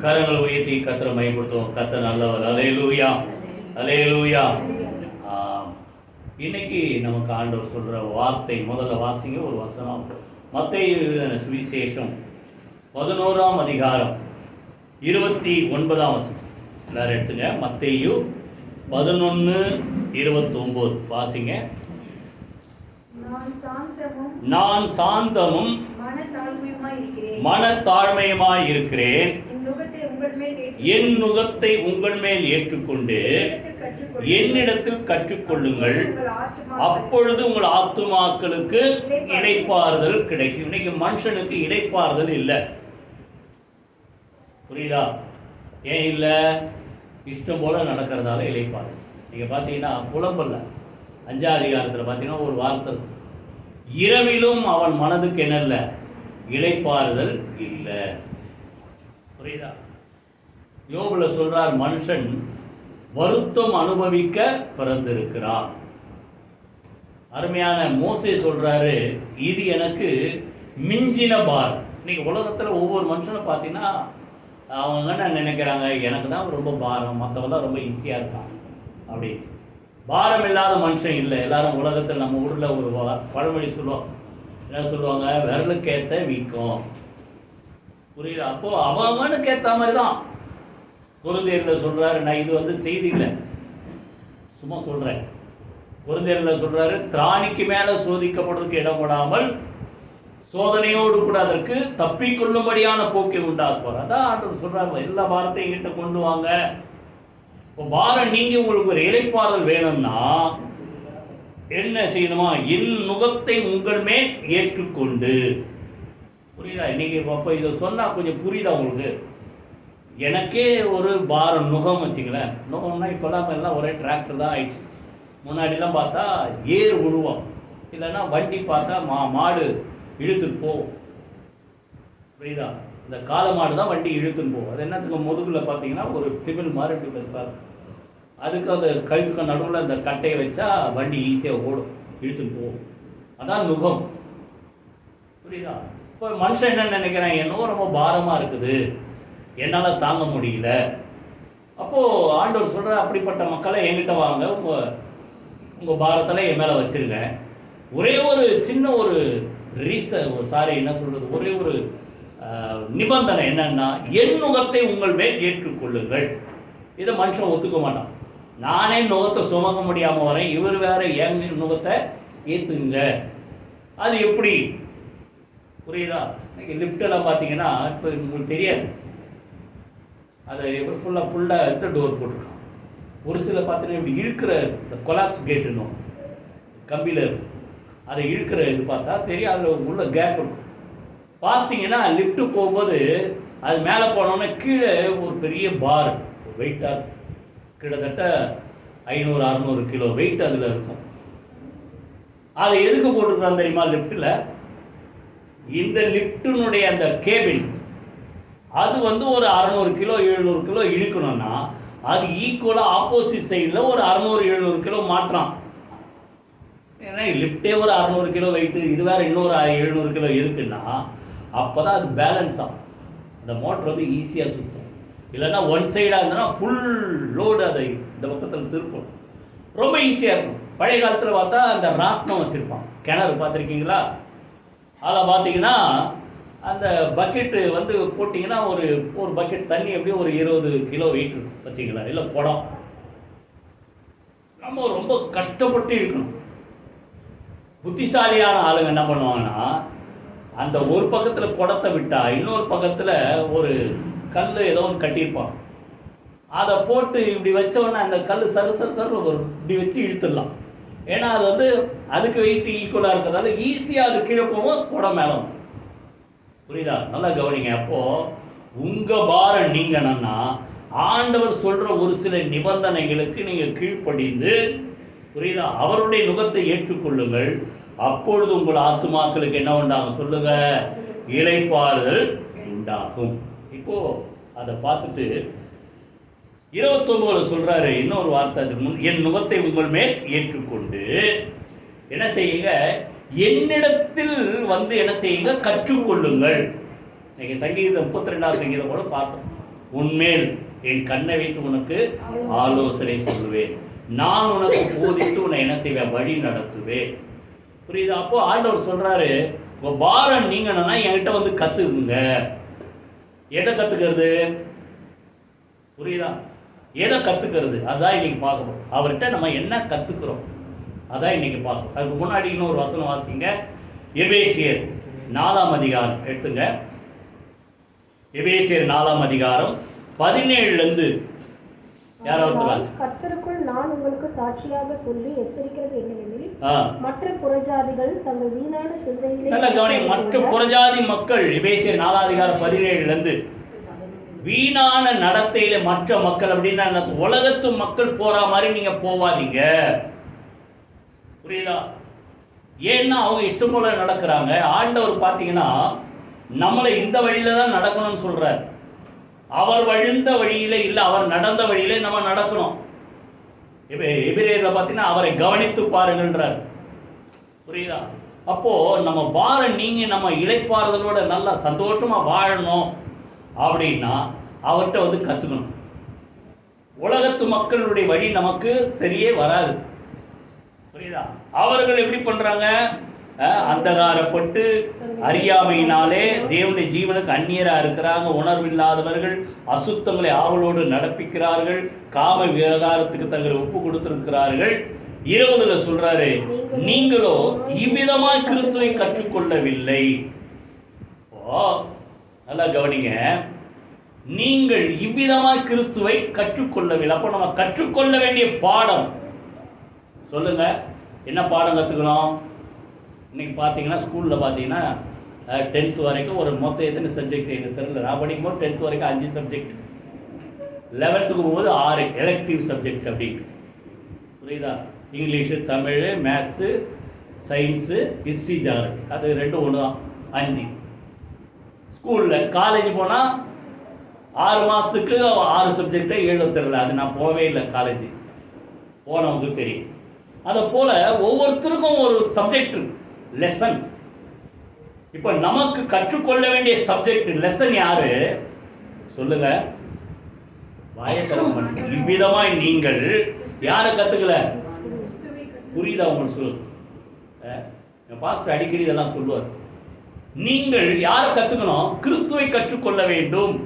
கரங்களை உயர்த்தி கர்த்தரை மகிமைப்படுத்துவோம். கர்த்தர் நல்லவர். அல்லேலூயா, அல்லேலூயா. இன்னைக்கு நமக்கு ஆண்டவர் சொல்ற வார்த்தை, முதல்ல வாசிங்க ஒரு வசனம். மத்தேயு எழுதின சுவிசேஷம் 11ஆம் அதிகாரம் 29ஆம் வசனம். எல்லாரும் எடுத்துங்க. மத்தேயு 11:29 வாசிங்க. நான் சாந்தமும் மனத்தாழ்மையுமாய் இருக்கிறேன். என் நுகத்தை உங்கள் மேல் ஏற்றுக்கொண்டு என்னிடத்தில் கற்றுக்கொள்ளுங்கள், அப்பொழுது உங்கள் ஆத்துமாக்களுக்கு இளைப்பாறுதல் கிடைக்கும். இன்னைக்கு மனுஷனுக்கு இளைப்பாறுதல் இல்லை. புரியுதா? ஏன் இல்லை? இஷ்டம் போல நடக்கிறதால இளைப்பாறுதல். நீங்க பார்த்தீங்கன்னா புலம்பல்ல 5ஆம் அதிகாரத்தில் பார்த்தீங்கன்னா ஒரு வார்த்தை, இரவிலும் அவன் மனதுக்கு என்னல்ல, இளைப்பாறுதல் இல்லை. புரியுதா? யோபுல சொல்றார், மனுஷன் வருத்தம் அனுபவிக்க பிறந்திருக்கிறான். அருமையான மோசே சொல்றாரு, இது எனக்கு மிஞ்சின பாரம். இன்னைக்கு உலகத்தில் ஒவ்வொரு மனுஷனை பார்த்தீங்கன்னா அவங்க என்ன நினைக்கிறாங்க, எனக்கு தான் ரொம்ப பாரம், மற்றவங்களாம் ரொம்ப ஈஸியாக இருக்கான். அப்படி பாரம் இல்லாத மனுஷன் இல்லை. எல்லாரும் உலகத்தில் நம்ம ஊரில் ஒரு பழமொழி சொல்லுவோம், என்ன சொல்லுவாங்க, விரலுக்கேற்ற வீக்கம். புரியுது? அப்போ அவனுக்கு ஏற்ற மாதிரி தான் கொரிந்தியரில் சொல்றாரு. நான் இது செய்தி இல்லை, சும்மா சொல்றேன். கொரிந்தியரில் சொல்றாரு, திராணிக்கு மேல சோதிக்கப்படுவதற்கு இடம் கொடாமல் சோதனையோடு கூட அதற்கு தப்பிக்கொள்ளும்படியான போக்கை உண்டாக்குவார். அதான் ஆண்டவர் சொல்றாரு, எல்லா பாரத்தையும் கிட்ட கொண்டு வாங்க. இப்போ பாரம் நீங்க உங்களுக்கு ஒரு இளைப்பாறுதல் வேணும்னா என்ன செய்யணுமா? என் நுகத்தை உங்கள் மேல் ஏற்றுக்கொண்டு. புரியுதா? இன்னைக்கு அப்போ இதை சொன்னா கொஞ்சம் புரியுதா உங்களுக்கு? எனக்கே ஒரு பாரம் நுகம் வச்சுங்களேன். நுகம்னா இப்போலாம் எல்லாம் ஒரே டிராக்டர் தான் ஆயிடுச்சு. முன்னாடிலாம் பார்த்தா ஏர் உழுவோம், இல்லைன்னா வண்டி பார்த்தா மாடு இழுத்துட்டு போகும். புரியுதா? இந்த கால மாடு தான் வண்டி இழுத்துன்னு போகும். அது என்னத்துக்கு, முதுகில் பார்த்தீங்கன்னா ஒரு திமிழ் மாதிரி பெருசாக இருக்கும். அதுக்கு அந்த கழுத்துக்கு நடுவில் அந்த கட்டையை வச்சா வண்டி ஈஸியாக ஓடும், இழுத்துன்னு போகும். அதான் நுகம். புரியுதா? இப்போ மனுஷன் என்ன நினைக்கிறான், என்னவோ ரொம்ப பாரமாக இருக்குது, என்னால் தாங்க முடியல. அப்போது ஆண்டவர் சொல்கிற, அப்படிப்பட்ட மக்களை என்கிட்ட வாங்க, உங்கள் பாரத்தில் என் மேலே வச்சுருங்க. ஒரே ஒரு சின்ன ஒரு என்ன சொல்கிறது, ஒரே ஒரு நிபந்தனை என்னன்னா, என் நுகத்தை உங்கள் மேல் ஏற்றுக்கொள்ளுங்கள். இதை மனுஷன் ஒத்துக்க மாட்டான். நானே நுகத்தை சுமக்க முடியாமல் வரேன், இவர் வேற என் நுகத்தை ஏற்றுங்க. அது எப்படி? புரியுதா? இன்னைக்கு லிஃப்டெல்லாம் பார்த்தீங்கன்னா இப்போ உங்களுக்கு தெரியாது, அதை எப்படி ஃபுல்லாக எடுத்து டோர் போட்டிருக்கான். ஒரு சில பார்த்தீங்கன்னா இப்படி இழுக்கிற இந்த கொலாப்ஸ் கேட்டுன்னு கம்பியில் அதை இழுக்கிற இது பார்த்தா தெரியும், அதில் உள்ள கேப் இருக்கும். பார்த்தீங்கன்னா லிஃப்ட்டு போகும்போது அது மேலே போனோன்னே கீழே ஒரு பெரிய பார் வெயிட்டாக இருக்கும். கிட்டத்தட்ட 500-600 கிலோ வெயிட் அதில் இருக்கும். அதை எதுக்கு போட்டுருக்கான் தெரியுமா? லிஃப்ட்டில் இந்த லிஃப்டினுடைய அந்த கேபின் அது ஒரு 600 கிலோ 700 கிலோ இழுக்கணும்னா அது ஈக்குவலாக ஆப்போசிட் சைடில் ஒரு 600-700 கிலோ மாற்றான். ஏன்னா லிஃப்டே ஒரு 600 கிலோ வெயிட்டு, இது வேறு இன்னொரு 700 கிலோ இருக்குன்னா அப்போ தான் அது பேலன்ஸ் ஆகும். அந்த மோட்டர் ஈஸியாக சுற்றும். இல்லைன்னா ஒன் சைடாக இருந்ததுன்னா ஃபுல் லோடு அதை இந்த பக்கத்தில் திருப்பணும், ரொம்ப ஈஸியாக இருக்கும். பழைய காலத்தில் பார்த்தா அந்த ராட்னம் வச்சுருப்பான், கிணறு பார்த்துருக்கீங்களா? அதில் பார்த்தீங்கன்னா அந்த பக்கெட்டு போட்டிங்கன்னா ஒரு பக்கெட் தண்ணி எப்படியும் ஒரு 20 கிலோ வெயிட் இருக்கும் வச்சிங்களா? இல்லை குடம். நம்ம ரொம்ப கஷ்டப்பட்டு இருக்கணும். புத்திசாலியான ஆளுங்க என்ன பண்ணுவாங்கன்னா, அந்த ஒரு பக்கத்தில் குடத்தை விட்டா இன்னொரு பக்கத்தில் ஒரு கல் ஏதோ ஒன்று கட்டியிருப்பான், அதை போட்டு இப்படி வச்சோன்னா அந்த கல் சரு இப்படி வச்சு இழுத்துடலாம். ஏன்னா அது அதுக்கு வெயிட் ஈக்குவலாக இருக்கிறதால ஈஸியாக அது கீழே போகும், குடம் மேலே. புரியுதா? நல்லா கவனிங்க. அப்போது உங்கள் பாரம் நீங்கணும்னா ஆண்டவர் சொல்கிற ஒரு சில நிபந்தனைகளுக்கு நீங்கள் கீழ்ப்படிந்து, புரியுதா, அவருடைய நுகத்தை ஏற்றுக்கொள்ளுங்கள், அப்பொழுது உங்கள் ஆத்துமாக்களுக்கு என்ன உண்டாகும் சொல்லுங்க? இளைப்பாறுதல் உண்டாகும். இப்போ அதை பார்த்துட்டு 29 சொல்றாரு இன்னொரு வார்த்தை. அதுக்கு முன், என் நுகத்தை உங்கள் மேல் ஏற்றுக்கொண்டு என்ன செய்யுங்க? என்னிடத்தில் என்ன செய்யுங்க? கற்றுக்கொள்ளுங்கள். நீங்க சங்கீதம் 32ஆம் சங்கீதம் கூட பார்த்தோம். உன்மேல் என் கண்ணை வைத்து உனக்கு ஆலோசனை சொல்லுவேன், நான் உனக்கு போதித்து உன்னை என்ன செய்வேன், வழி நடத்துவேன். புரியுதா? அப்போ ஆண்டவர் சொல்றாரு, உங்க பாரம் நீங்கணும்னா என்கிட்ட வந்து கத்துக்குங்க. எதை கத்துக்கிறது? புரியுதா? எதை கத்துக்கிறது? அதான் இன்னைக்கு பார்க்கணும். அவர்கிட்ட நம்ம என்ன கத்துக்கிறோம் அதான் இன்னைக்கு பார்க்கணும். அதுக்கு முன்னாடி இன்னொரு வசனம் வாசிங்க. எபேசியர் 4ஆம் அதிகாரம் எடுத்துங்க. எபேசியர் 4ஆம் அதிகாரம் 17 யாராவது கர்த்தருக்குள் நான் உங்களுக்கு சாட்சியாக சொல்லி எச்சரிக்கிறது என்னவெனில், மற்ற புறஜாதிகள் தங்கள் வீணான சிந்தையிலே, நல்ல கவனி, மற்ற புறஜாதி மக்கள், எபேசியர் 4ஆம் அதிகாரம் 17 வீணான நடத்தையில மற்ற மக்கள் அப்படின்னா உலகத்து மக்கள் போற மாதிரி நீங்க போவாதீங்க. புரியுதா? ஏன்னா அவங்க இஷ்டம் போல நடக்கிறாங்க. ஆண்டவர் பார்த்தீங்கன்னா நம்மளை இந்த வழியில தான் நடக்கணும்னு சொல்றார். அவர் வழிந்த வழியில இல்லை, அவர் நடந்த வழியில நம்ம நடக்கணும். எபிரேயர்ல பார்த்தீங்கன்னா அவரை கவனித்து பாருங்கன்றார். புரியுதா? அப்போ நம்ம பாரம் நீங்க நம்ம இளைப்பாறுதலோட நல்லா சந்தோஷமா வாழணும் அப்படின்னா அவர்கிட்ட வந்து கத்துக்கணும். உலகத்து மக்களுடைய வழி நமக்கு சரியே வராது. புரியுதா? அவர்கள் எப்படி பண்றாங்க? அந்தகாரப்பட்டு அறியாமையினாலே தேவனுடைய ஜீவனுக்கு அந்நியரா இருக்கிறாங்க. உணர்வில்லாதவர்கள், அசுத்தங்களை ஆவலோடு நடப்பிக்கிறார்கள், காம விவகாரத்துக்கு தங்களை ஒப்பு கொடுத்திருக்கிறார்கள். 20 சொல்றாரு, நீங்களோ இவ்விதமாய் கிறிஸ்துவை கற்றுக்கொள்ளவில்லை. நல்லா கவனிங்க, நீங்கள் இவ்விதமாய் கிறிஸ்துவை கற்றுக்கொள்ளவில்லை. அப்போ நம்ம கற்றுக்கொள்ள வேண்டிய பாடம் சொல்லுங்க, என்ன பாடம் கற்றுக்கணும்? இன்னைக்கு பார்த்தீங்கன்னா ஸ்கூலில் பார்த்தீங்கன்னா 10th வரைக்கும் ஒரு மொத்தம் எத்தனை சப்ஜெக்ட் எனக்கு தெரியல. நான் படிக்கும்போது 10th வரைக்கும் 5 சப்ஜெக்ட், 11th போகும்போது 6 எலெக்டிவ் சப்ஜெக்ட் அப்படின்னு. புரியுதா? English, Tamil, maths, science, history, geography, அது 2 ஒன்று தான், 5 ஸ்கூலில். காலேஜ் போனால் 6 மாதத்துக்கு 6 சப்ஜெக்டை 7 தெரியல. அது நான் போகவே இல்லை காலேஜ், போனவங்க தெரியும். அதை போல் ஒவ்வொருத்தருக்கும் ஒரு சப்ஜெக்ட் லெசன். இப்போ நமக்கு கற்றுக்கொள்ள வேண்டிய சப்ஜெக்ட் லெசன் யாரு சொல்லுங்க? வாயத்தரம். இவ்விதமாய் நீங்கள் யாரை கத்துக்கல? புரியுதா உங்களுக்கு? சொல்லு, பாஸ்டர் அடிக்கடி இதெல்லாம் சொல்லுவார். நீங்கள் யாரை கத்துக்கணும்? கிறிஸ்துவை கற்றுக்கொள்ள வேண்டும்.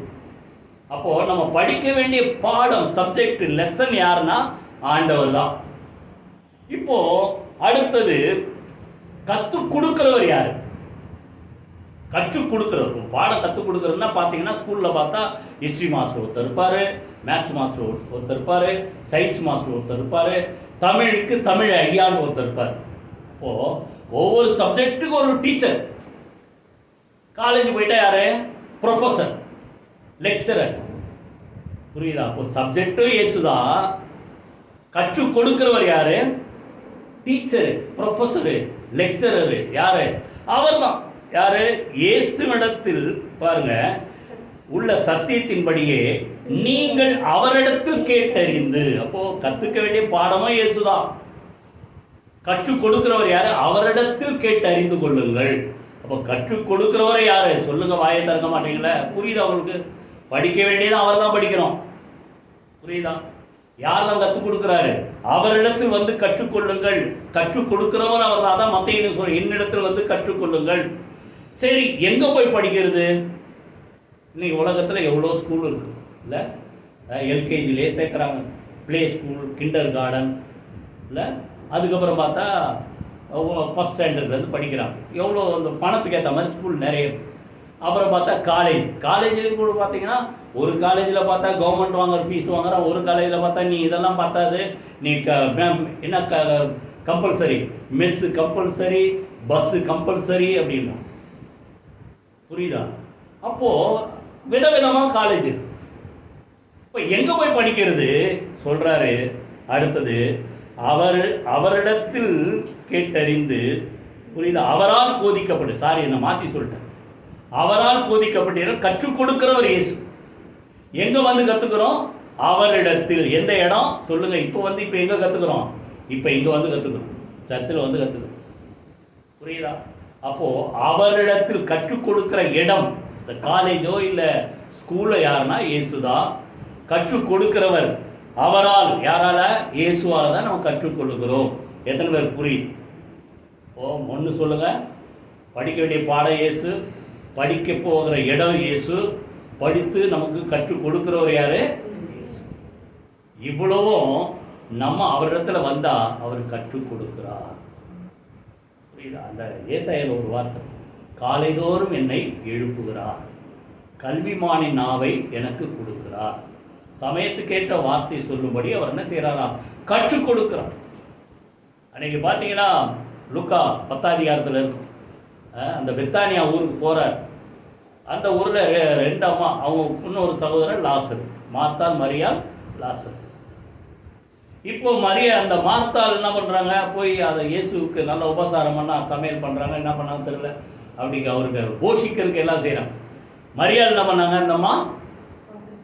அப்போ நம்ம படிக்க வேண்டிய பாடம், சப்ஜெக்ட், லெசன் யாருன்னா ஆண்டவர் தான். இப்போ அடுத்தது கற்றுக் கொடுக்கிறவர் யாரு? கற்றுக் கொடுக்கிறவர். பாடம் கற்றுக் கொடுக்கறதுன்னா பார்த்தீங்கன்னா ஸ்கூலில் பார்த்தா ஹிஸ்ட்ரி மாஸ்டர் ஒருத்தர் இருப்பார், மேத்ஸ் மாஸ்டர் ஒருத்தர் இருப்பார், சயின்ஸ் மாஸ்டர் ஒருத்தர் இருப்பார், தமிழுக்கு தமிழ் ஐயான்னு ஒருத்தர் இருப்பார். அப்போது ஒவ்வொரு சப்ஜெக்ட்டுக்கும் ஒரு டீச்சர். காலேஜ் போயிட்டா யாரு? Professor, lecturer. புரியுதா? அப்போ சப்ஜெக்டும் இயேசுதான், கற்றுக் கொடுக்கிறவர் யாரு? Teacher, professor, lecturer. யாரு? அவர் தான். யாரு? இயேசுவிடத்தில் பாருங்க உள்ள சத்தியத்தின்படியே நீங்கள் அவரிடத்தில் கேட்டறிந்து. அப்போ கத்துக்க வேண்டிய பாடமும் இயேசுதான், கற்றுக் கொடுக்கிறவர் யாரு? அவரிடத்தில் கேட்டு அறிந்து கொள்ளுங்கள். அப்போ கற்றுக் கொடுக்கிறவரை யாரு சொல்லுங்க? வாயை திறக்க மாட்டீங்களா? புரியுதா உங்களுக்கு? படிக்க வேண்டியது அவர் தான் படிக்கணும். புரியுதா? யார் தான் கற்றுக் கொடுக்கிறாரு? அவரிடத்தில் வந்து கற்றுக்கொள்ளுங்கள். கற்றுக் கொடுக்கிறவர் அவர் தான். மத்தேயு சொல்ற, என்னிடத்தில் வந்து கற்றுக்கொள்ளுங்கள். சரி, எங்க போய் படிக்கிறது? இன்னைக்கு உலகத்தில் எவ்வளோ ஸ்கூல் இருக்கு இல்லை? எல்கேஜிலே சேர்க்குறாங்க, ப்ளே ஸ்கூல், கிண்டர் கார்டன் இல்லை, அதுக்கப்புறம் பார்த்தா ஃபஸ்ட் ஸ்டாண்டர்ட்லேருந்து படிக்கிறாங்க. எவ்வளோ அந்த பணத்துக்கு ஏற்ற மாதிரி ஸ்கூல் நிறைய. அப்புறம் பார்த்தா காலேஜ்லேயும் கூட பார்த்தீங்கன்னா ஒரு காலேஜில் பார்த்தா கவர்மெண்ட் வாங்குற ஃபீஸ் வாங்குறான், ஒரு காலேஜில் பார்த்தா நீ இதெல்லாம் பார்த்தாது, நீ என்ன compulsory, mess compulsory, bus compulsory அப்படின்னா. புரியுதா? அப்போது விதவிதமாக காலேஜ். இப்போ எங்கே போய் படிக்கிறது சொல்கிறாரு? அடுத்தது அவரிடத்தில் கேட்டறிந்து. புரியுதா? அவரால் போதிக்கப்பட்டு, சாரி என்ன மாற்றி சொல்லிட்டேன், அவரால் போதிக்கப்பட்டு கற்றுக் கொடுக்கிறவர் இயேசு. எங்க வந்து கத்துக்கிறோம்? அவரிடத்தில். எந்த இடம் சொல்லுங்க? இப்போ எங்க கத்துக்கிறோம்? இப்போ இங்க வந்து கத்துக்கிறோம், சர்ச்சில் வந்து கத்துக்கிறோம். புரியுதா? அப்போ அவரிடத்தில் கற்றுக் கொடுக்கிற இடம், இந்த காலேஜோ இல்லை ஸ்கூலில் யாருன்னா இயேசுதான். கற்றுக் கொடுக்கிறவர் அவரால், யாரால? இயேசுவால் தான் நம்ம கற்றுக் கொடுக்கிறோம். எத்தனை பேர் புரியுது? ஒன்று சொல்லுங்க. படிக்க வேண்டிய பாடம் இயேசு, படிக்க போகிற இடம் இயேசு, படித்து நமக்கு கற்றுக் கொடுக்கிறவர் யாரு? இயேசு. இவ்வளவும் நம்ம அவரிடத்துல வந்தா அவர் கற்றுக் கொடுக்கிறார். புரியுதா? அந்த ஏசாயால ஒரு வார்த்தை, காலைதோறும் என்னை எழுப்புகிறார், கல்விமானின் நாவை எனக்கு கொடுக்கிறார். சமயத்துக்கேற்ற வார்த்தை சொல்லும்படி அவர் என்ன செய்யறாரா? கற்றுக் கொடுக்கிறார். அன்னைக்கு பார்த்தீங்கன்னா லூக்கா 10ஆம் அதிகாரத்தில் இருக்கும். அந்த பெத்தானியா ஊருக்கு போகிறார். அந்த ஊரில் 2 அம்மா, அவங்க இன்னொரு சகோதரர் லாசர், மார்த்தாள் மரியாள் லாசர். இப்போ மரியா அந்த மார்த்தாள் என்ன பண்ணுறாங்க, போய் அதை இயேசுக்கு நல்ல உபசாரம் பண்ணால் சமையல் பண்ணுறாங்க. என்ன பண்ணாங்க தெரியல, அப்படிங்க அவருக்கு போஷிக்கிறதுக்கு எல்லாம் செய்கிறாங்க. மரியாள் என்ன பண்ணாங்க, அந்தம்மா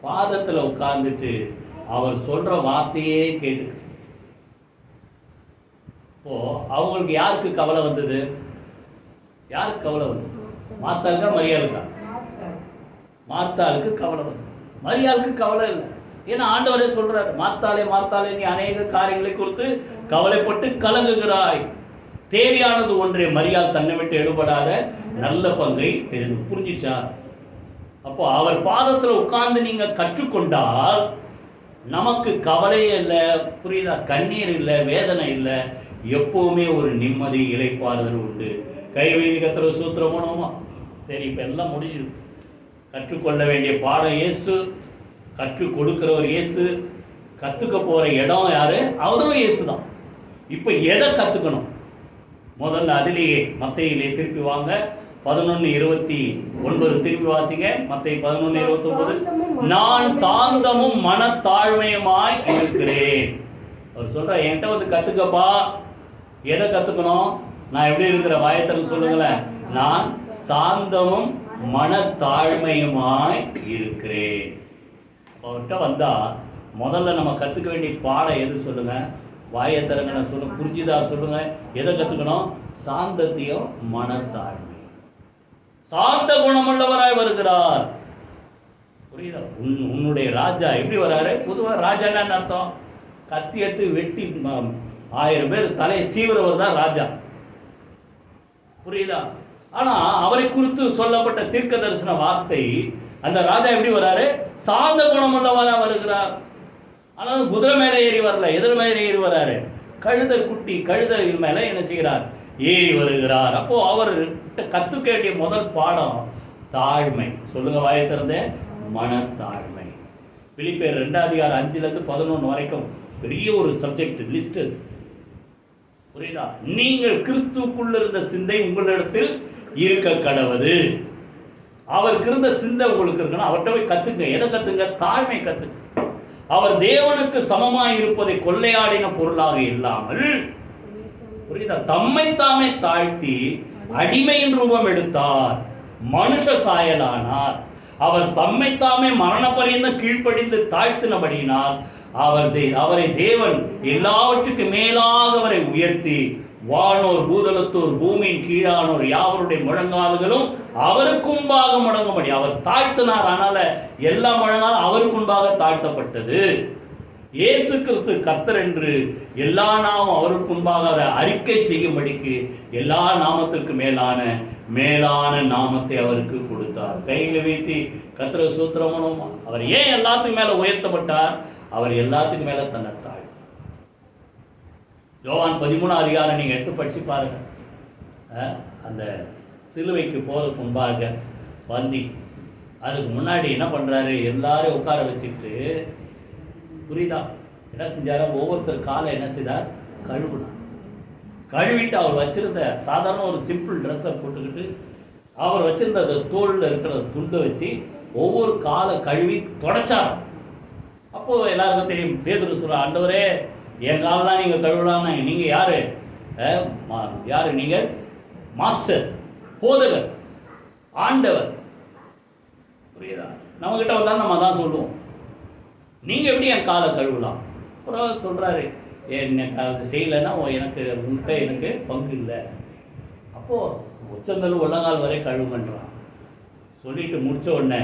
பாதத்தில் உட்கார்ந்துட்டு அவர் சொல்கிற வார்த்தையே கேட்டு. இப்போ அவங்களுக்கு யாருக்கு கவலை வந்தது? யாருக்கு கவலை வந்தது? மார்த்தாளுக்கா மரியாளுக்கா? மார்த்தாளுக்கு கவலை வந்தது, மரியாளுக்கு கவலை இல்லை. ஏன்னா ஆண்டவரே சொல்றாரு, மார்த்தாளே மார்த்தாளே, நீ அநேக காரியங்களை குறித்து கவலைப்பட்டு கலங்குகிறாய், தேவையானது ஒன்றே, மரியாள் தன்னை விட்டு எடுபடாத நல்ல பங்கை தெரிந்து. புரிஞ்சிச்சா? அப்போ அவர் பாதத்தில் உட்கார்ந்து நீங்க கற்றுக்கொண்டால் நமக்கு கவலையே இல்லை, புரியுதா? கண்ணீர் இல்லை, வேதனை இல்லை, எப்பவுமே ஒரு நிம்மதி, இளைப்பாறுதல் உண்டு. கைவைதி கத்திர சூத்திரமோனோமா. சரி, இப்போ எல்லாம் முடியுது. கற்றுக்கொள்ள வேண்டிய பாடம் இயேசு, கற்றுக் கொடுக்கிறவர் இயேசு, கற்றுக்க போகிற இடம் யாரு? அவரும் இயேசு தான். இப்போ எதை கற்றுக்கணும்? முதல்ல அதிலேயே மத்தேயிலே திருப்பி வாங்க, 11:29 திருப்பி வாசிங்க. மத்தேயு 11:29. நான் சாந்தமும் மனத்தாழ்மையுமாய் இருக்கிறேன். அவர் சொல்ற, என்கிட்ட வந்து கற்றுக்கப்பா. எதை கற்றுக்கணும்? நான் எப்படி இருக்கிற வாயத்திறன் சொல்லுங்களேன். நான் சாந்தமும் மனத்தாழ்மையுமாய் இருக்கிறேன். அவர்கிட்ட வந்தா முதல்ல நம்ம கற்றுக்க வேண்டிய பாடம் எது சொல்லுங்க? வாயத்திறங்களை சொல்லுங்க. புரிஞ்சுதா? சொல்லுங்க. எதை கற்றுக்கணும்? சாந்தத்தையும் மனத்தாழ்மை. சாந்த குணமுள்ளவராய் வருகிறார். புரியுதா? உன்னுடைய ராஜா எப்படி வராரு? பொதுவாக ராஜான்னு அர்த்தம் கத்தி எடுத்து வெட்டி 1000 பேர் தலையை சீவுறவர் தான் ராஜா. புரியுதா? ஆனா அவரை குறித்து சொல்லப்பட்ட தீர்க்க தரிசன வார்த்தை, அந்த ராஜா எப்படி வராரு? சாந்த குணமுள்ளவரா வருகிறார். ஆனால் குதிரை மேலே ஏறி வரல, எதிர் மேலே ஏறி வராரு. கழுத குட்டி கழுத மேல என்ன செய்கிறார்? ஏறி வருகிறார். அப்போ அவர் கத்துக்க வேண்டிய முதல் பாடம் தாழ்மை. சொல்லுங்க வாயை திறந்த, மனத்தாழ்மை. பிலிப்பியர் 2ஆம் அதிகாரம் 5-11 வரைக்கும் பெரிய ஒரு சப்ஜெக்ட் லிஸ்ட் அது. புரியுதா? நீங்கள் கிறிஸ்துக்குள்ள இருந்த சிந்தை உங்களிடத்தில் இருக்க கடவுது. அவருக்கு இருந்த சிந்தை உங்களுக்கு இருக்கணும். அவர்கிட்ட போய் கத்துங்க. எதை கத்துங்க? தாழ்மை கத்துங்க. அவர் தேவனுக்கு சமமாய் இருப்பதை கொள்ளையாடின பொருளாக இல்லாமல், புரியுதா, தம்மை தாமே தாழ்த்தி அடிமையின் ரூபம் எடுத்தார், மனுஷ சாயலானார். அவர் தம்மை தாமே மரண பரியந்தம் கீழ்ப்படிந்து தாழ்த்தினபடியினால் அவரை தேவன் எல்லாவற்றுக்கு மேலாக அவரை உயர்த்தி, வானோர் பூதலத்தோர் பூமியின் கீழானோர் யாவருடைய முழங்கால்களும் அவருக்கு முன்பாக முடங்கும்படி அவர் தாழ்த்தினார். அதனால எல்லா முழங்காலும் அவருக்கு முன்பாக தாழ்த்தப்பட்டது. இயேசு கிறிஸ்து கர்த்தர் என்று எல்லா நாமும் அவருக்கு முன்பாக அவரை அறிக்கை செய்யும்படிக்கு எல்லா நாமத்திற்கு மேலான நாமத்தை அவருக்கு கொடுத்தார். கையில வைத்து கர்த்தரை சூத்திரமோனோமா. அவர் ஏன் எல்லாத்துக்கும் மேல உயர்த்தப்பட்டார்? அவர் எல்லாத்துக்கும் மேல தன்னை தாழ்த்தார். யோவான் 13ஆம் அதிகாரம் நீங்க எடுத்து படிச்சு பாருங்க. அந்த சிலுவைக்கு போறதுக்கு முன்பாக பந்தி, அதுக்கு முன்னாடி என்ன பண்றாரு? எல்லாரும் உட்கார வச்சுட்டு, புரியுதா, என்ன செஞ்சாரு? ஒவ்வொருத்தர் காலை என்ன செய்தார்? கழுவினார். கழுவிட்டு அவர் வச்சிருந்த சாதாரண ஒரு சிம்பிள் ட்ரெஸ்ஸை போட்டுக்கிட்டு, அவர் வச்சிருந்த அந்த தோளில் இருக்கிற துண்டை வச்சு ஒவ்வொரு காலை கழுவி தொடச்சார். அப்போ எல்லாருக்கும் தெரியும், பேதுரு சொல்ற, ஆண்டவரே என் காலெல்லாம் நீங்க கழுவலாம். நீங்க யாரு? யாரு நீங்க? மாஸ்டர், போதகர், ஆண்டவர். புரியுதா? நம்ம கிட்ட வந்தாலும் நம்ம தான் சொல்லுவோம், நீங்க எப்படி என் காலை கழுவலாம்? அப்புறம் சொல்றாரு, எனக்கு அது செய்யலைன்னா உங்கள்கிட்ட எனக்கு பங்கு இல்லை. அப்போ உச்சந்தல் உள்ளங்கால் வரை கழுவுங்கன்றான். சொல்லிட்டு முடிச்ச உடனே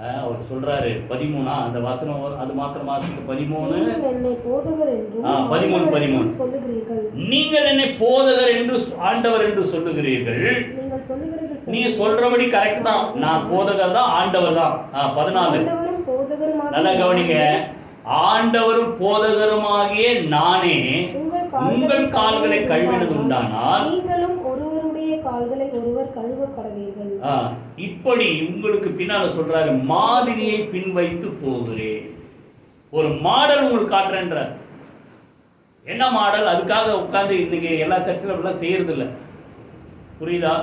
அவர் சொல்றாரு 13 அந்த வசனம் அது மாத்திரம் வாசிக்க 13 நீங்கள் என்னை போதகர் என்றும் 13 சொல்லுகிறீர்கள். நீங்கள் என்னை போதகர் என்று ஆண்டவர் என்று சொல்லுகிறீர்கள். நீங்கள் சொல்லுகிறது சரி. நீ சொல்றபடி கரெக்ட் தான். நான் போதகர் தான், ஆண்டவர் தான். 14 ஆண்டவரும் போதகருமாகிய நல்லா கவனிங்க. ஆண்டவரும் போதகருமாகிய நானே உங்கள் கால்களை கழுவினது உண்டானால் நீங்களும் ஒருவருடைய கால்களை ஒருவர் கழுவ கடவீர்கள். இப்படி உங்களுக்கு பின்னால சொல்றாரு, மாதிரியை பின்வைத்து போகிறேன். ஒரு மாடல் உங்களுக்கு காட்டுறேன்றார். என்ன மாடல்? அதுக்காக உட்கார்ந்து இன்னைக்கு எல்லா சர்ச்சிலும் அப்படிலாம் செய்யறது இல்லை, புரியுதா?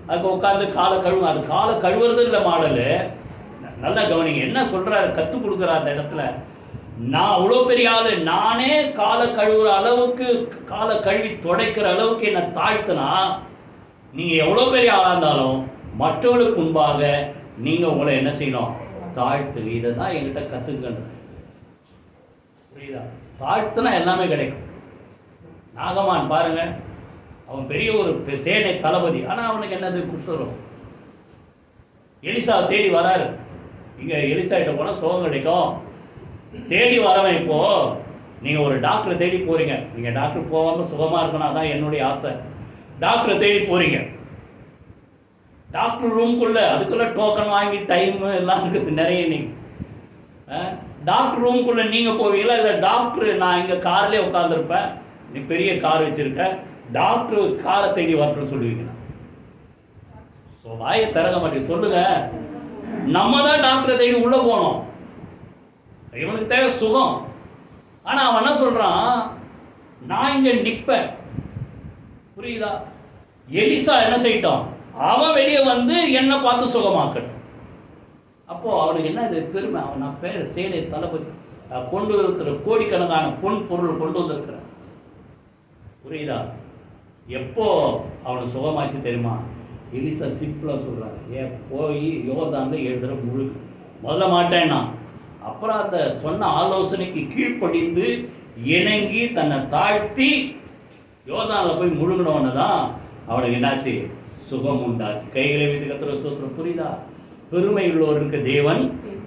அதுக்கு உட்காந்து காலை கழுவு, அது காலை கழுவுறது இல்லை மாடலு. நல்லா கவனிங்க, என்ன சொல்றாரு, கற்றுக் கொடுக்குற அந்த இடத்துல. நான் அவ்வளோ பெரிய ஆளு, நானே காலை கழுவுற அளவுக்கு, காலை கழுவி துடைக்கிற அளவுக்கு என்னை தாழ்த்தினா, நீங்கள் எவ்வளோ பெரிய ஆளாக இருந்தாலும் மற்றவர்களுக்கு முன்பாக நீங்கள் உங்களை என்ன செய்யணும்? தாழ்த்து. இதை தான் என்கிட்ட கற்றுக்கணும், புரியுதா? தாழ்த்துனா எல்லாமே கிடைக்கும். நாகமான் பாருங்க, அவன் பெரிய ஒரு சேனை தளபதி, ஆனால் அவனுக்கு என்னது? குஷ்டரோகம். எலிசா தேடி வராரு. இங்கே எலிசா கிட்ட போனால் சுகம் கிடைக்கும். தேடி வரவன் இப்போ நீங்கள் ஒரு டாக்டரை தேடி போறீங்க. நீங்கள் டாக்டர் போகாமல் சுகமாக இருக்கணும், அதான் என்னுடைய ஆசை. டாக்டரை தேடி போறீங்க, டாக்டர் ரூம்குள்ள அதுக்குள்ள டோக்கன் வாங்கி டைம் எல்லாம் இருக்குது நிறைய. நீங்கள் டாக்டர் ரூம்குள்ள நீங்கள் போவீங்களா? இல்லை டாக்டர் நான் இங்கே கார்லேயே உட்காந்துருப்பேன், நீ பெரிய கார் வச்சுருக்க, டாக்டர் காரை தேடி வரணும்னு சொல்லுவீங்களா? ஸோ வாயை திறக்க மாட்டேங்க. சொல்லுங்க, நம்ம தான் டாக்டரை தேடி உள்ளே போனோம். இவனுக்கு தேவை சுகம். ஆனால் அவன் என்ன சொல்கிறான்? நான் இங்கே நிற்பேன், புரியுதா? எலிசா என்ன செய்யட்டும், அவன் வெளியே வந்து என்னை பார்த்து சுகமாக்கட்டும். அப்போது அவனுக்கு என்ன இது பெருமை? அவன் நான் பேர் சேனை தளபதி, கொண்டு இருக்கிற கோடிக்கணக்கான பொன் பொருள் கொண்டு வந்திருக்கிறேன், புரியுதா? எப்போ அவனுக்கு சுகமாச்சு தெரியுமா? எலிசா சிம்பிளாக சொல்கிறாரு, ஏன் போய் யோர்தானில் 7 தடவை முழுகு. முதல்ல மாட்டேன்னா, அப்புறம் அந்த சொன்ன ஆலோசனைக்கு கீழ்ப்படிந்து இணங்கி தன்னை தாழ்த்தி யோர்தானில் போய் முழுகினவன தான் அவனுக்கு என்னாச்சு? சுகம் உண்டாச்சு. கைகளை வைத்து கத்துற சோத்திரம், புரியுதா? பெருமை உள்ளவருக்கு தேவன்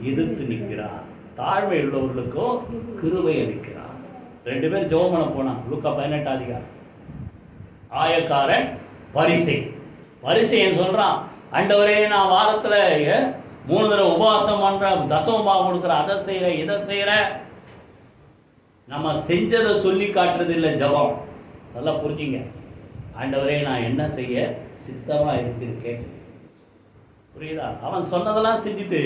எதிர்த்து நிற்கிறார், தாழ்மை உள்ளவர்களுக்கோ கிருபை அளிக்கிறார். 2 பேர் ஜெபம் பண்ண போனான். லூக்கா 18 அதிகாரம். ஆயக்காரன் பரிசேயன் சொல்றான், ஆண்டவரே நான் வாரத்தில் 3 தடவை உபவாசம் பண்றேன், தசமமாக கொடுக்குறேன், அதை செய்கிறேன், இதை செய்கிறேன். நம்ம செஞ்சதை சொல்லி காட்டுறது இல்லை ஜெபம். நல்லா புரிஞ்சுங்க. ஆண்டவரே நான் என்ன செய்ய சித்தமாக இருக்கேன், புரியுதா? அவன் சொன்னதெல்லாம் செஞ்சுட்டு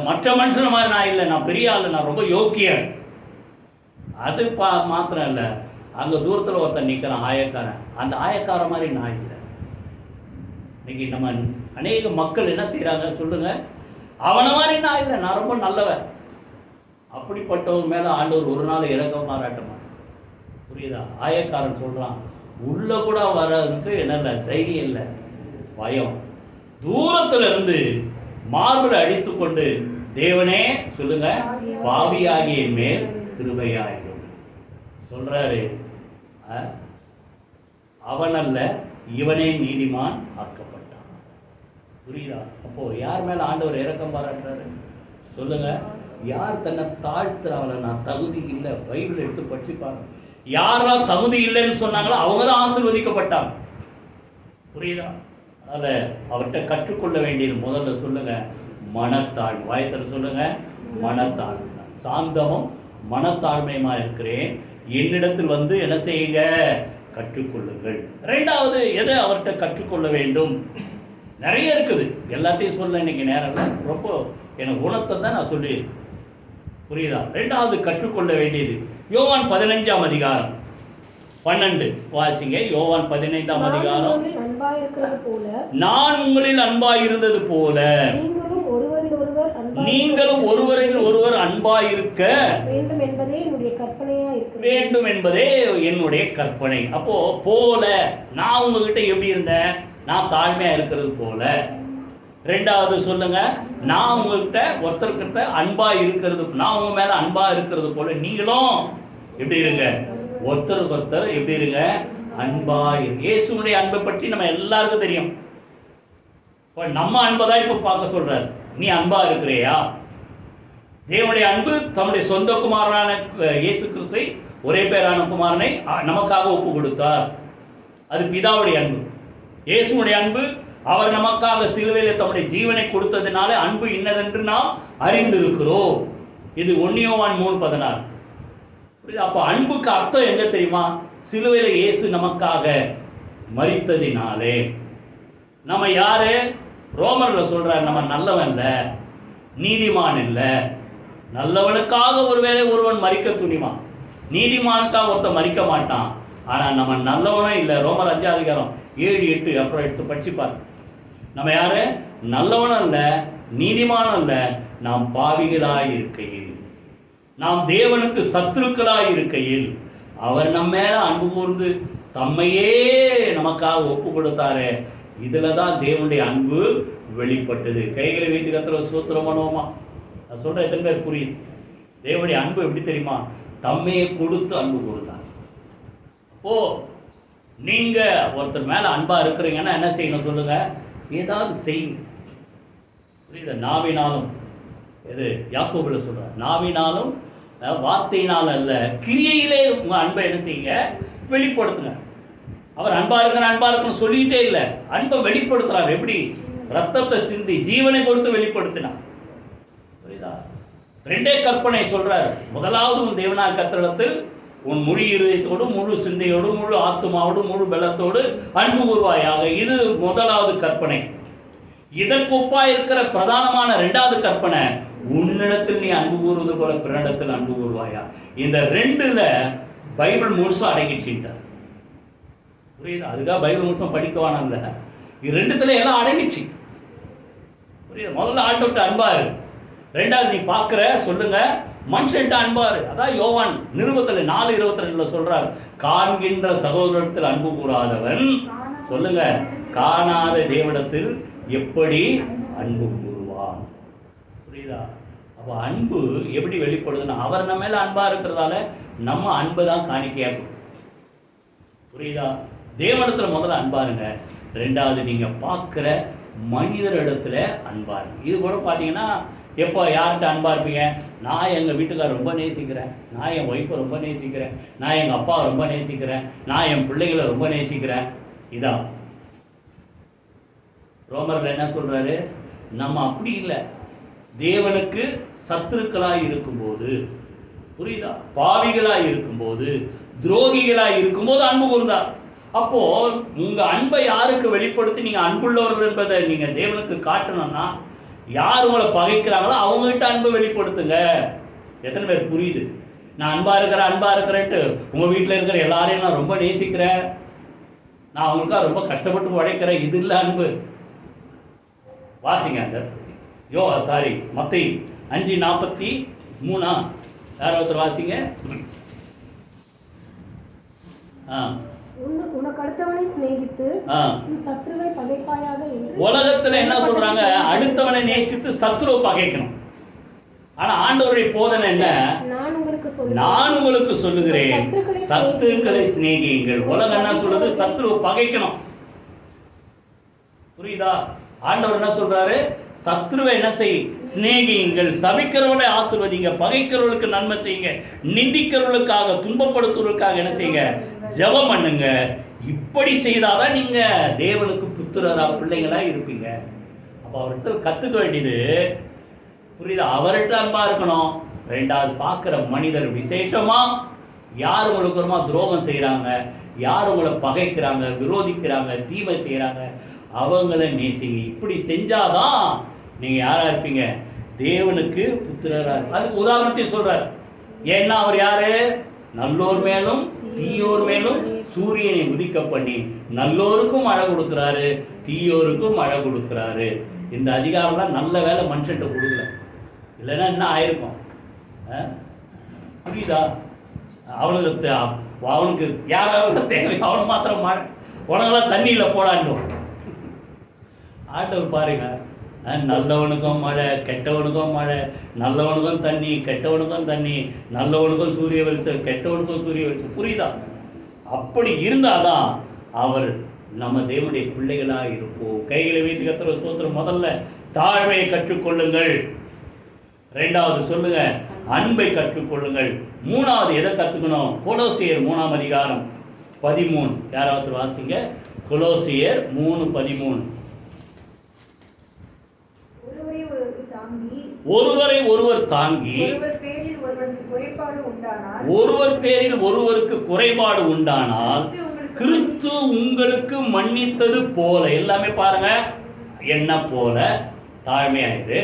மற்ற மனுஷன் மாதிரி நான் இல்லை, நான் பெரிய ஆள், நான் ரொம்ப யோக்கியன், அது மாத்திரம் இல்லை. அங்கே தூரத்தில் ஒருத்தன் நிற்கிறான், ஆயக்காரன். அந்த ஆயக்கார மாதிரி நான் இல்லை. இன்னைக்கு நம்ம அநேக மக்கள் என்ன செய்கிறாங்க சொல்லுங்க, அவனை மாதிரி நான் இல்லை, நான் ரொம்ப நல்லவன். அப்படிப்பட்டவர் மேலே ஆண்டவர் ஒரு நாள் இறக்கம் பாராட்ட மாட்டான், புரியுதா? ஆயக்காரன் சொல்கிறான், உள்ள கூட வர்றதுக்கு என்ன இல்லை, தைரியம் இல்லை, பயம். தூரத்தில் இருந்து மார்பில் அடித்து கொண்டு, தேவனே சொல்லுங்க, பாவியாகிய மேல் கிருபையாயிரும் சொல்றாரு. அவன் அல்ல, இவனே நீதிமான் ஆக்கப்பட்டான், புரியுதா? அப்போ யார் மேல ஆண்டவர் இரக்கம் பாராட்டுறாரு சொல்லுங்க? யார் தன்னை தாழ்த்துறாங்கள, நான் தகுதி இல்லை, பைபிள் எடுத்து படிச்சுப்பாங்க. யாரெல்லாம் தகுதி இல்லைன்னு சொன்னாங்களோ அவங்க தான் ஆசீர்வதிக்கப்பட்டாங்க, புரியுதா? அதில் அவர்கிட்ட கற்றுக்கொள்ள வேண்டியது முதல்ல சொல்லுங்க, மனத்தாழ்மை. வாயத்தில் சொல்லுங்க, மனத்தாழ்மை. சாந்தமும் மனத்தாழ்மையுமா இருக்கிறேன், என்னிடத்தில் வந்து என்ன செய்யுங்க, கற்றுக்கொள்ளுங்கள். 2வது எதை அவர்கிட்ட கற்றுக்கொள்ள வேண்டும்? நிறைய இருக்குது, எல்லாத்தையும் சொல்ல இன்னைக்கு நேரம் ரொம்ப எனக்கு குணத்தை தான் நான் சொல்லி, புரியுதா? 2வது கற்றுக்கொள்ள வேண்டியது யோவான் 15ஆம் அதிகாரம் 12 வாசிங்க. யோவான் 15ஆம் அதிகாரம். நான் உங்களில் அன்பாய் இருந்தது போல நீங்களும் ஒருவரில் ஒருவர் அன்பாய் இருக்க வேண்டும் என்பதே என்னுடைய கற்பனை. அப்போ போல நான் உங்ககிட்ட எப்படி இருந்தேன், நான் தாழ்மையா இருக்கிறது போல. 2வது சொல்லுங்க, நான் உங்ககிட்ட ஒருத்தர்கிட்ட அன்பா இருக்கிறது, நான் உங்க மேல அன்பா இருக்கிறது போல நீங்களும் எப்படி இருங்க, ஒருத்தருக்கு ஒருத்தர் எப்படி இருங்க, அன்பா. இயேசுனுடைய அன்பை பற்றி நம்ம எல்லாருக்கும் தெரியும். இப்போ நம்ம அன்பை தான் இப்போ பார்க்க சொல்றார். நீ அன்பா இருக்கிறியா? தேவனுடைய அன்பு தம்முடைய சொந்த குமாரனான இயேசு கிறிஸ்துவை, ஒரே பேரான குமாரனை நமக்காக ஒப்பு கொடுத்தார். அது பிதாவுடைய அன்பு. இயேசுடைய அன்பு, அவர் நமக்காக சிலுவையில் தம்முடைய ஜீவனை கொடுத்ததினால அன்பு இன்னதென்று நாம் அறிந்திருக்கிறோம். இது 1 யோவான் 3:16. அப்போ அன்புக்கு அர்த்தம் என்ன தெரியுமா? சிலுவையில் இயேசு நமக்காக மரித்ததினாலே. நம்ம யாரு? ரோமர்ல சொல்றார், நம்ம நல்லவன் இல்லை, நீதிமான் இல்லை. நல்லவனுக்காக ஒருவேளை ஒருவன் மரிக்க துணிவான், நீதிமானுக்காக ஒருத்தன் மரிக்க மாட்டான். ஆனால் நம்ம நல்லவனும் இல்லை. ரோமர் 5:7-8 அப்புறம் எடுத்து படிச்சுப்பார். நம்ம யாரு? நல்லவனும் இல்லை, நீதிமானும் இல்லை. நாம் பாவிகளாய் இருக்கையில், நாம் தேவனுக்கு சத்துருக்களாய் இருக்கையில் அவர் நம்ம மேல அன்பு கூர்ந்து தம்மையே நமக்காக ஒப்பு கொடுத்தாரு. இதுல தான் தேவனுடைய அன்பு வெளிப்பட்டது. கைகளை வைத்து கத்திர சூத்திரம் பண்ணுவோமா? நான் சொல்ற எத்தனை பேர் புரியுது? தேவனுடைய அன்பு எப்படி தெரியுமா? தம்மையே கொடுத்து அன்பு கொடுத்தார். அப்போ நீங்க ஒருத்தர் மேல அன்பா இருக்கிறீங்கன்னா என்ன செய்யணும் சொல்லுங்க? ஏதாவது செய்யுங்க. புரியுது? நாவினாலும், எது யாக்கோபுல சொல்றார், நாவினாலும் வார்த்தையினால் அல்ல, கிரியையிலே உங்க அன்பை என்ன செய்யுங்க? வெளிப்படுத்துங்க. அவர் அன்பா இருக்கணும் சொல்லிட்டே இல்லை, அன்பை வெளிப்படுத்துறார். எப்படி? ரத்தத்தை சிந்தி ஜீவனை கொடுத்து வெளிப்படுத்தினார். புரியுதா? 2 கற்பனை சொல்றார். முதலாவது, உன் தேவனாகிய கர்த்தரிடத்தில் உன் முழு இதயத்தோடு, முழு சிந்தையோடு, முழு ஆத்துமாவோடு, முழு பலத்தோடு அன்பு கூர்வாயாக. இது முதலாவது கற்பனை. இதற்கு ஒப்பா இருக்கிற பிரதானமான 2வது கற்பனை, உன்னிடத்தில் நீ அன்பு கூறுவது போல பிறனிடத்தில் அன்பு கூர்வாயா. இந்த 2ல பைபிள் முழுசா அடங்கிச்சுட்டார். புரியுது? அதுக்காக பைபிள் முழுசும் படிக்கவான இல்லை, இது 2த்துல எல்லாம் அடங்கிச்சு. புரியுது? முதல்ல ஆண்டவர்கிட்ட அன்பாரு. 2வது நீ பார்க்குற சொல்லுங்க, மனுஷன்ட்ட அன்பாரு. அதான் யோவான் நிருபத்தில் 4:22 சொல்றார், காண்கின்ற சகோதரத்தில் அன்பு கூறாதவன் சொல்லுங்க காணாத தேவனிடத்தில் எப்படி அன்பு கூறுவான். புரியுதா? அப்போ அன்பு எப்படி வெளிப்படுதுன்னா, அவர் நம்ம மேல அன்பா இருக்கிறதால நம்ம அன்பு தான் காணிக்கையா. புரியுதா? தேவனிடத்துல முதல்ல அன்பாருங்க. 2வது நீங்க பார்க்குற மனிதரிடத்துல அன்பாருங்க. இது கூட பார்த்தீங்கன்னா, எப்போ யார்கிட்ட அன்பா இருப்பீங்க? நான் எங்கள் வீட்டுக்கார ரொம்ப நேசிக்கிறேன், நான் என் ஒய்ஃபை ரொம்ப நேசிக்கிறேன், நான் எங்கள் அப்பாவை ரொம்ப நேசிக்கிறேன், நான் என் பிள்ளைகளை ரொம்ப நேசிக்கிறேன். இதான் ரோமர்ல என்ன சொல்றாரு? நம்ம அப்படி இல்லை. தேவனுக்கு சத்துருக்களாய் இருக்கும்போது, புரியுதா, பாவிகளாய் இருக்கும்போது, துரோகிகளாய் இருக்கும்போது அன்பு கூர்ந்தார். அப்போ உங்க அன்பை யாருக்கு வெளிப்படுத்தி நீங்க அன்புள்ளவர்கள் என்பதை நீங்க தேவனுக்கு காட்டணும்னா, யார் உங்களை பகைக்கிறாங்களோ அவங்ககிட்ட அன்பை வெளிப்படுத்துங்க. எத்தனை பேர் புரியுது? நான் அன்பா இருக்கிறேன்ட்டு உங்க வீட்டில் இருக்கிற எல்லாரையும் நான் ரொம்ப நேசிக்கிறேன், நான் அவங்களுக்காக ரொம்ப கஷ்டப்பட்டு உழைக்கிறேன், இது இல்லை அன்பு. வாசிங்க அந்த மத்தேயு 5:43 யார் ஒருத்தர் வாசிங்க. உனக்கு அடுத்தவனை சிநேகித்து உன் சத்துருவை பகைப்பாயாக என்று. உலகத்துல என்ன சொல்றாங்க? அடுத்தவனை நேசித்து சத்துருவை பகைக்கணும். ஆனா ஆண்டவருடைய போதனை என்ன? நான் உங்களுக்கு சொல்லுகிறேன், சத்துருக்களை சிநேகியுங்கள். உலகம் என்ன சொல்றது? சத்துருவை பகைக்கணும். புரியுதா? ஆண்டவர் என்ன சொல்றாரு? சத்ருவை என்ன செய்? சிநேகியுங்கள். சபிக்கிறவனை ஆசீர்வதிங்க, பகைக்கிறவர்களுக்கு நன்மை செய்யுங்க, நிந்திக்கிறவர்களுக்காக, துன்பப்படுத்துவதற்காக என்ன செய்யுங்க? ஜெபம் பண்ணுங்க. இப்படி செய்தாதான் நீங்க தேவனுக்கு புத்திரரா, பிள்ளைங்களா இருப்பீங்க. அப்ப அவர்கிட்ட கத்துக்க வேண்டியது, புரியுதா, அவர்கிட்ட அன்பா இருக்கணும். 2வது பார்க்கிற மனிதர், விசேஷமா யார் உங்களுக்கு வருமா துரோகம் செய்யறாங்க, யார் உங்களை பகைக்கிறாங்க, விரோதிக்கிறாங்க, தீமை செய்யறாங்க, அவங்கள நேசிங்க. இப்படி செஞ்சாதான் நீங்க யாரா இருப்பீங்க? தேவனுக்கு புத்திரரா. அதுக்கு உதாரணத்தையும் சொல்றார். ஏன்னா அவர் யாரு? நல்லோர் மேலும் தீயோர் மேலும் சூரியனை உதிக்க பண்ணி நல்லோருக்கும் மழை கொடுக்கிறாரு, தீயோருக்கும் மழை கொடுக்கிறாரு. இந்த அதிகாரம்லாம் நல்ல வேலை மனுஷன்ட்ட கொடுக்கல, இல்லைன்னா என்ன ஆயிருக்கும்? புரியுதா? அவனுக்கு யாராவது தேவை, அவனு மாத்திரம் மழை, உனக்கெல்லாம் தண்ணியில் போடாண்டோம். ஆண்டவர் பாருங்க, நல்லவனுக்கும் மழை, கெட்டவனுக்கும் மழை, நல்லவனுக்கும் தண்ணி, கெட்டவனுக்கும் தண்ணி, நல்லவனுக்கும் சூரிய வெளிச்சம், கெட்டவனுக்கும் சூரிய வெளிச்சம். புரியுதா? அப்படி இருந்தாதான் அவர் நம்ம தேவனுடைய பிள்ளைகளாக இருப்போம். கைகளை வைத்து கர்த்தரை ஸ்தோத்திரம். முதல்ல தாழ்மையை கற்றுக்கொள்ளுங்கள். ரெண்டாவது சொல்லுங்க, அன்பை கற்றுக்கொள்ளுங்கள். மூணாவது எதை கற்றுக்கணும்? கொலோசியர் 3ஆம் அதிகாரம் 13. யாராவது வாசிங்க. கொலோசியர் 3:13. ஒருவரை ஒருவர் தாங்கி, ஒருவர் பேரில் ஒருவருக்கு குறைபாடு உண்டானால் கிறிஸ்து உங்களுக்கு மன்னித்தது போல, எல்லாமே பாருங்க, என்ன போல தாழ்மையாயிரு,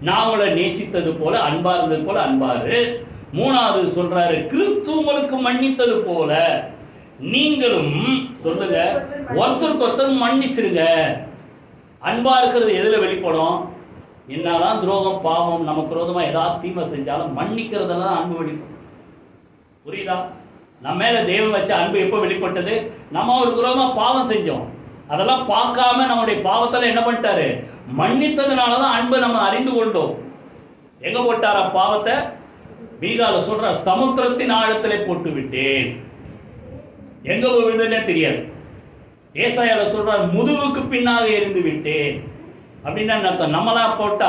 நான் உங்களை நேசித்தது போல, அன்பா இருந்தது போல அன்பாரு. மூணாவது சொல்றாரு, கிறிஸ்து உங்களுக்கு மன்னித்தது போல நீங்களும் சொல்லுங்க ஒருத்தருக்கு ஒருத்தர் மன்னிச்சிருங்க. அன்பா இருக்கிறது எதுல வெளிப்படும்? என்னதான் துரோகம் பாவம் நமக்கு விரோதமா ஏதாவது தீமை செஞ்சாலும் மன்னிக்கிறதெல்லாம் அன்பு வெளிப்படும். புரியுதா? நம்ம மேல தேவன் வச்ச அன்பு எப்போ வெளிப்பட்டது? நம்ம அவருக்கு விரோதமா பாவம் செஞ்சோம், அதெல்லாம் பார்க்காம நம்முடைய பாவத்தில் என்ன பண்ணிட்டாரு? மன்னித்ததுனாலதான் அன்பை நம்ம அறிந்து கொண்டோம். எங்க போட்டாரா பாவத்தை? மீகால சொல்ற, சமுத்திரத்தின் ஆழத்திலே போட்டு விட்டேன். எங்க விழுதுன்னே தெரியாது. ஏசாயால சொல்ற, முதுகுக்கு பின்னாக எரிந்து விட்டேன். அப்படின்னா அர்த்தம், நம்மளா போட்டா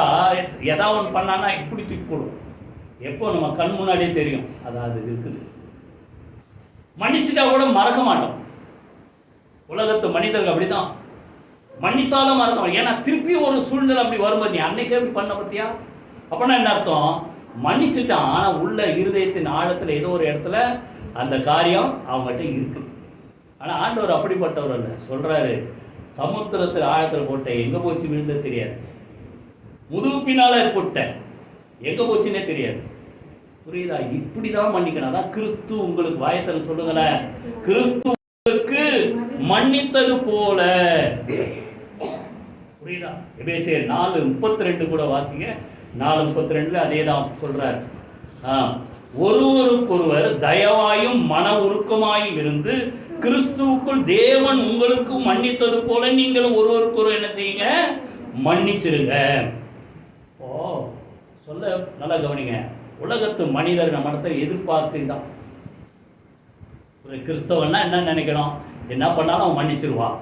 ஏதாவது ஒன்று பண்ணானா இப்படி தூக்கி போடும். எப்போ நம்ம கண் முன்னாடியே தெரியும் அதாவது இருக்குது. மன்னிச்சுட்டா கூட மறக்க மாட்டோம். உலகத்து மனிதர்கள் அப்படிதான், மன்னித்தாலும் மறக்க மாட்டோம். ஏன்னா திருப்பி ஒரு சூழ்நிலை அப்படி வரும்போது, நீ அன்னைக்கே அப்படி பண்ண பத்தியா, அப்படின்னா என்ன அர்த்தம்? மன்னிச்சுட்டான், ஆனால் உள்ள இருதயத்தின் ஆழத்தில் ஏதோ ஒரு இடத்துல அந்த காரியம் அவங்ககிட்ட இருக்குது. ஆனால் ஆண்டவர் அப்படிப்பட்டவர் அல்ல. சொல்றாரு, சமுத்திரத்தில் ஆழத்தில் போட்ட எங்க போச்சு விழுந்தது தெரியாது, முதுகுப்பினால போட்ட எங்க போச்சுன்னே தெரியாது. புரியுதா? இப்படிதான் மன்னிக்கணும். அதான் கிறிஸ்து உங்களுக்கு, வாயத்தில் சொல்லுங்களேன், கிறிஸ்து உங்களுக்கு மன்னித்தது போல. புரியுதா? எபேசியர் 4:32 கூட வாசிங்க. 4:32 அதே தான் சொல்றார். ஒருவருக்கொருவர் தயவாயும் மன உருக்கமாயும் இருந்து கிறிஸ்துவுக்குள் தேவன் உங்களுக்கு மன்னித்தது போல நீங்களும் ஒருவருக்கொருவர் என்ன செய்யுங்க? மன்னிச்சிருங்க. ஓ சொல்ல நல்லா கவனிங்க. உலகத்து மனிதர் நம்ம இடத்துல எதிர்பார்க்குதான். ஒரு கிறிஸ்தவன்னா என்ன நினைக்கணும்? என்ன பண்ணாலும் அவன் மன்னிச்சிருவான்.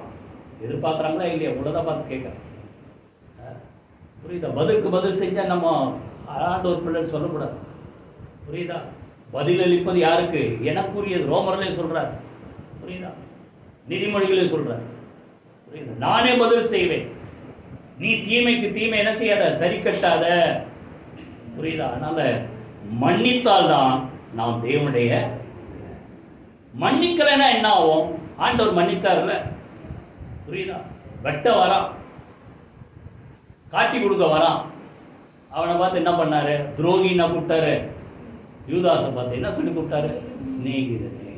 எதிர்பார்க்குறாங்களா இல்லையா? உள்ளதை பார்த்து கேட்குறேன். புரியுதா? பதிலுக்கு பதில் செஞ்சால் நம்ம ஆண்டவர் பிள்ளைன்னு சொல்லக்கூடாது. புரியுதா? பதில் அளிப்பது யாருக்கு? எனக்குரியது. ரோமர்களே சொல்றார். புரியுதா? நீதிமொழிகளே சொல்றார். புரியுதா? நானே பதில் செய்வேன், நீ தீமைக்கு தீமை என்ன செய்யாத, சரி கட்டாத. புரியுதா? அதனால மன்னித்தால்தான் நாம் தேவனுடைய. மன்னிக்கலைன்னா என்ன ஆகும்? ஆண்டவர் மன்னிச்சார்ல. புரியுதா? வெட்ட வரான், காட்டி கொடுக்க வரான். அவனை பார்த்து என்ன பண்ணாரு? துரோகின்னா கூப்பிட்டாரு. யூதாசை பார்த்து என்ன சொல்லி கூப்பிட்டாரு? ஸ்நேகிதனே.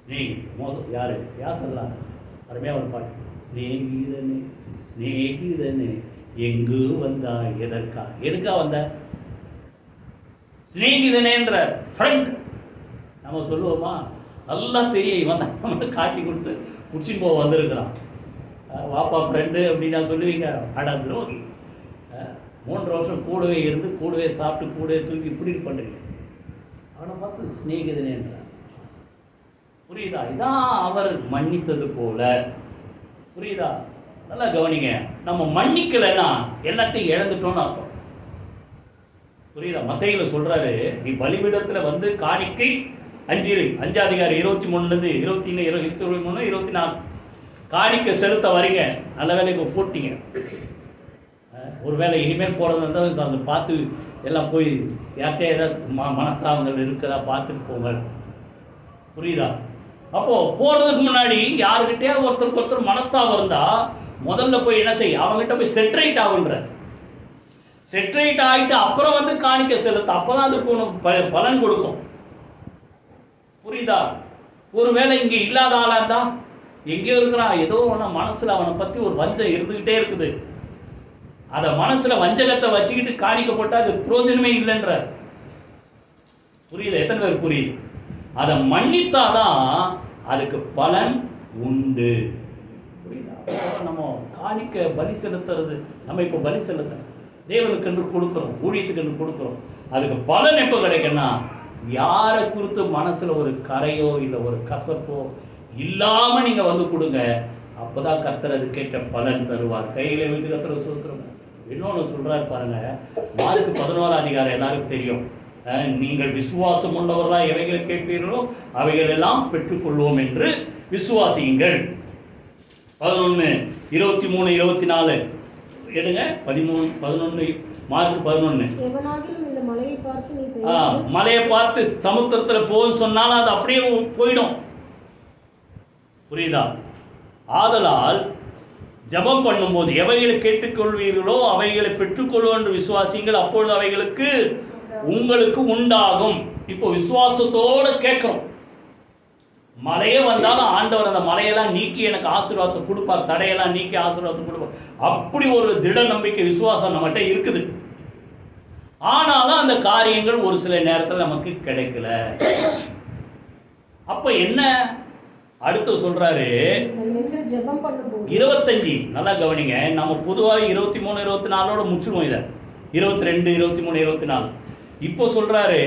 ஸ்நேகி மோசம் யாரு? யாசல்லாம் அருமையா ஒரு பாட்டு. ஸ்நேகிதனே ஸ்நேகிதனே எங்கு வந்தா எதற்கா? எதுக்கா வந்த? ஸ்நேகிதனேன்ற ஃப்ரெண்ட் நம்ம சொல்லுவோமா? நல்லா தெரியும், இவன் தான் நம்மளை காட்டி கொடுத்து பிடிச்சின்னு போக வந்திருக்கிறான். வாப்பா ஃப்ரெண்டு அப்படின்னா சொல்லுவீங்க. அடா துரோகி, 3 வருஷம் கூடவே இருந்து கூடவே சாப்பிட்டு கூடவே தூக்கி இப்படி பண்ணுறீங்க. அவனை பார்த்து ஸ்நேகிதனேன்றார். புரியுதா? இதான் அவர் மன்னித்தது போல. புரியுதா? நல்லா கவனிங்க. நம்ம மன்னிக்கலைன்னா எல்லாத்தையும் இழந்துட்டோம்னு அர்த்தம். புரியுதா? மத்தேயுல சொல்றாரு, நீ பலிபீடத்துல வந்து காணிக்கை 5 அதிகாரம் 23 23 24 காணிக்கை செலுத்த வரீங்க. நல்ல வேலைக்கு போட்டீங்க. ஒருவேளை இனிமேல் போகிறது இருந்தால் அதை பார்த்து எல்லாம் போய் யார்கிட்ட ஏதாவது மனஸ்தாபங்கள் இருக்குதா பார்த்துட்டு போங்க. புரியுதா? அப்போது போகிறதுக்கு முன்னாடி யாருக்கிட்டே ஒருத்தருக்கு ஒருத்தர் மனஸ்தாபம் இருந்தால் முதல்ல போய் என்ன செய்ய? அவங்ககிட்ட போய் செட்ரைட் ஆகுன்ற. செட்ரைட் ஆகிட்டு அப்புறம் வந்து காணிக்க செலுத்த, அப்போ தான் அதுக்கு உனக்கு பலன் கொடுக்கும். புரியுதா? ஒருவேளை இங்கே இல்லாத ஆளாக இருந்தால் எங்கேயோ இருக்கிறான், ஏதோ ஒன்று மனசில் அவனை பற்றி ஒரு வஞ்சம் இருந்துக்கிட்டே இருக்குது. அதை மனசில் வஞ்சகத்தை வச்சுக்கிட்டு காணிக்க போட்டால் அது பிரயோஜனமே இல்லைன்ற. புரியுது? எத்தனை பேர் புரியுது? அதை மன்னித்தாதான் அதுக்கு பலன் உண்டு. புரியுதா? நம்ம காணிக்க பலி செலுத்துறது, நம்ம இப்போ பலி செலுத்த தேவனுக்கு என்று கொடுக்குறோம், ஊழியத்துக்கு என்று கொடுக்குறோம். அதுக்கு பலன் எப்போ கிடைக்குன்னா, யாரை குறித்து மனசில் ஒரு கரையோ இல்லை ஒரு கசப்போ இல்லாம நீங்க வந்து கொடுங்க, அப்பதான் கர்த்தர் அது கேட்ட பலன் தருவார். கையில வைத்து கர்த்தர் சொல்றோம். இன்னொன்னு சொல்றாரு பாருங்க, மார்க்கு 11 அதிகாரம் எல்லாருக்கும் தெரியும். நீங்கள் விசுவாசம் உள்ளவர்களா எவைகளை கேட்பீர்களோ அவைகள் எல்லாம் பெற்றுக்கொள்வோம் என்று விசுவாசியுங்கள். 11, 23, 24 எடுங்க. 13, 11, மார்க் 11. எவனாகிலும் இந்த மலையை பார்த்து நீ பெயர்ந்து மலையை பார்த்து சமுத்திரத்துல போன்னு சொன்னாலும் அது அப்படியே போயிடும். புரியுதா? ஆதலால் ஜெபம் பண்ணும்போது எவைகளை கேட்டுக்கொள்வீர்களோ அவைகளை பெற்றுக்கொள்வோம் என்று விசுவாசிங்கள், அப்பொழுது அவைகளுக்கு உங்களுக்கு உண்டாகும். இப்போ விசுவாசத்தோட கேட்கிறோம். மழையே வந்தாலும் ஆண்டவர் அந்த மலையெல்லாம் நீக்கி எனக்கு ஆசீர்வாதத்தை கொடுப்பார், தடையெல்லாம் நீக்கி ஆசீர்வாதத்தை கொடுப்பார். அப்படி ஒரு திட நம்பிக்கை விசுவாசம் நம்மகிட்ட இருக்குது. ஆனாலும் அந்த காரியங்கள் ஒரு சில நேரத்தில் நமக்கு கிடைக்கல. அப்ப என்ன அடுத்து சொல்றாரு, நின்று ஜெபம் பண்ணும்போது 25 நல்லா கவனிங்க. நம்ம பொதுவாக 23, 24 முடிச்சுடுவோம். இதை 22, 23, 24 இப்போ சொல்றாரு,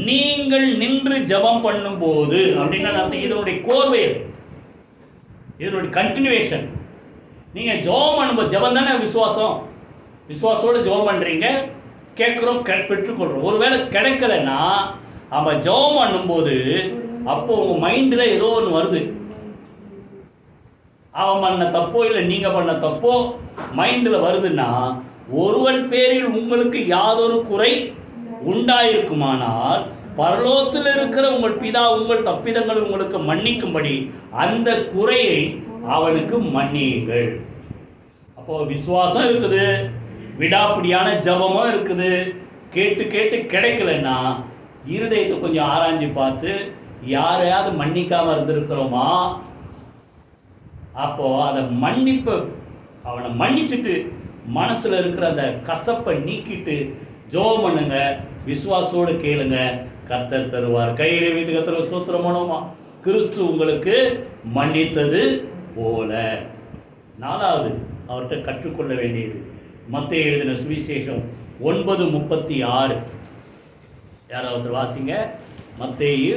நீங்கள் நின்று ஜெபம் பண்ணும்போது அப்படின்னா இதனுடைய கோர்வை, இதனுடைய கண்டினியூவேஷன். நீங்க ஜெபம் பண்ணும்போது, ஜெபம் தானே விசுவாசம், விசுவாசோட ஜெபம் பண்றீங்க, கேட்குறோம், பெற்றுக்கொள்றோம். ஒருவேளை கிடைக்கலன்னா நம்ம ஜெபம் பண்ணும்போது அப்போ உங்க மைண்ட்ல ஏதோ ஒன்று வருது. அவன் பண்ண தப்போ இல்லை நீங்க பண்ண தப்போ மைண்டில் வருதுன்னா, ஒருவன் பேரில் உங்களுக்கு யாதொரு குறை உண்டாயிருக்குமானால் பரலோகத்தில் இருக்கிற உங்கள் பிதா உங்கள் தப்பிதங்களை உங்களுக்கு மன்னிக்கும்படி அந்த குறையை அவனுக்கு மன்னியுங்கள். அப்போ விசுவாசம் இருக்குது, விடாப்பிடியான ஜபமும் இருக்குது. கேட்டு கேட்டு கிடைக்கலன்னா இருதயத்தை கொஞ்சம் ஆராய்ஞ்சு பார்த்து யாரையாவது மன்னிக்காம இருந்திருக்கிறோமா, அப்போ அதை அவனை மன்னிச்சுட்டு மனசுல இருக்கிற அந்த கசப்பை நீக்கிட்டு ஜெபம் பண்ணுங்க, விசுவாசத்தோடு கேளுங்க, கர்த்தர் தருவார். கையிலே வைத்து கர்த்தர் ஸ்தோத்திரம் பண்ணுவோமா? கிறிஸ்து உங்களுக்கு மன்னித்தது போல. 4வது அவர்கிட்ட கற்றுக்கொள்ள வேண்டியது மத்தேயு எழுதின சுவிசேஷம் 9:36. யாராவது வாசிங்க. மத்தேயு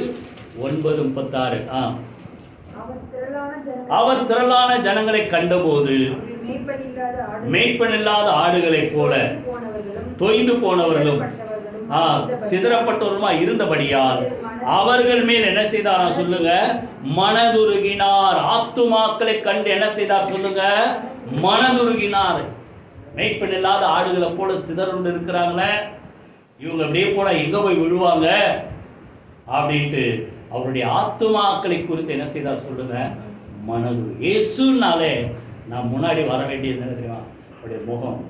9:36. அவர் திரளான ஜனங்களை கண்டபோது மேய்ப்பனில்லாத ஆடுகளைப் போல தொய்ந்து போனவர்களும் சிதறப்பட்டவருமா இருந்தபடியால் அவர்கள் மேல் என்ன செய்தாரா சொல்லுங்க? மனதுருகினார். ஆத்துமாக்களை கண்டு என்ன செய்தார் சொல்லுங்க? மனதுருகினார். மேய்ப்பன் இல்லாத ஆடுகளை போல சிதறுண்டு இருக்கிறாங்களே, இவங்க அப்படியே போல எங்க போய் விழுவாங்க அப்படின்ட்டு அவருடைய ஆத்துமாக்களை குறித்து என்ன செய்தார் சொல்லுங்க? மனது. இயேசுனாலே நான் முன்னாடி வர வேண்டியது என்ன தெரியுமா? அவருடைய முகம்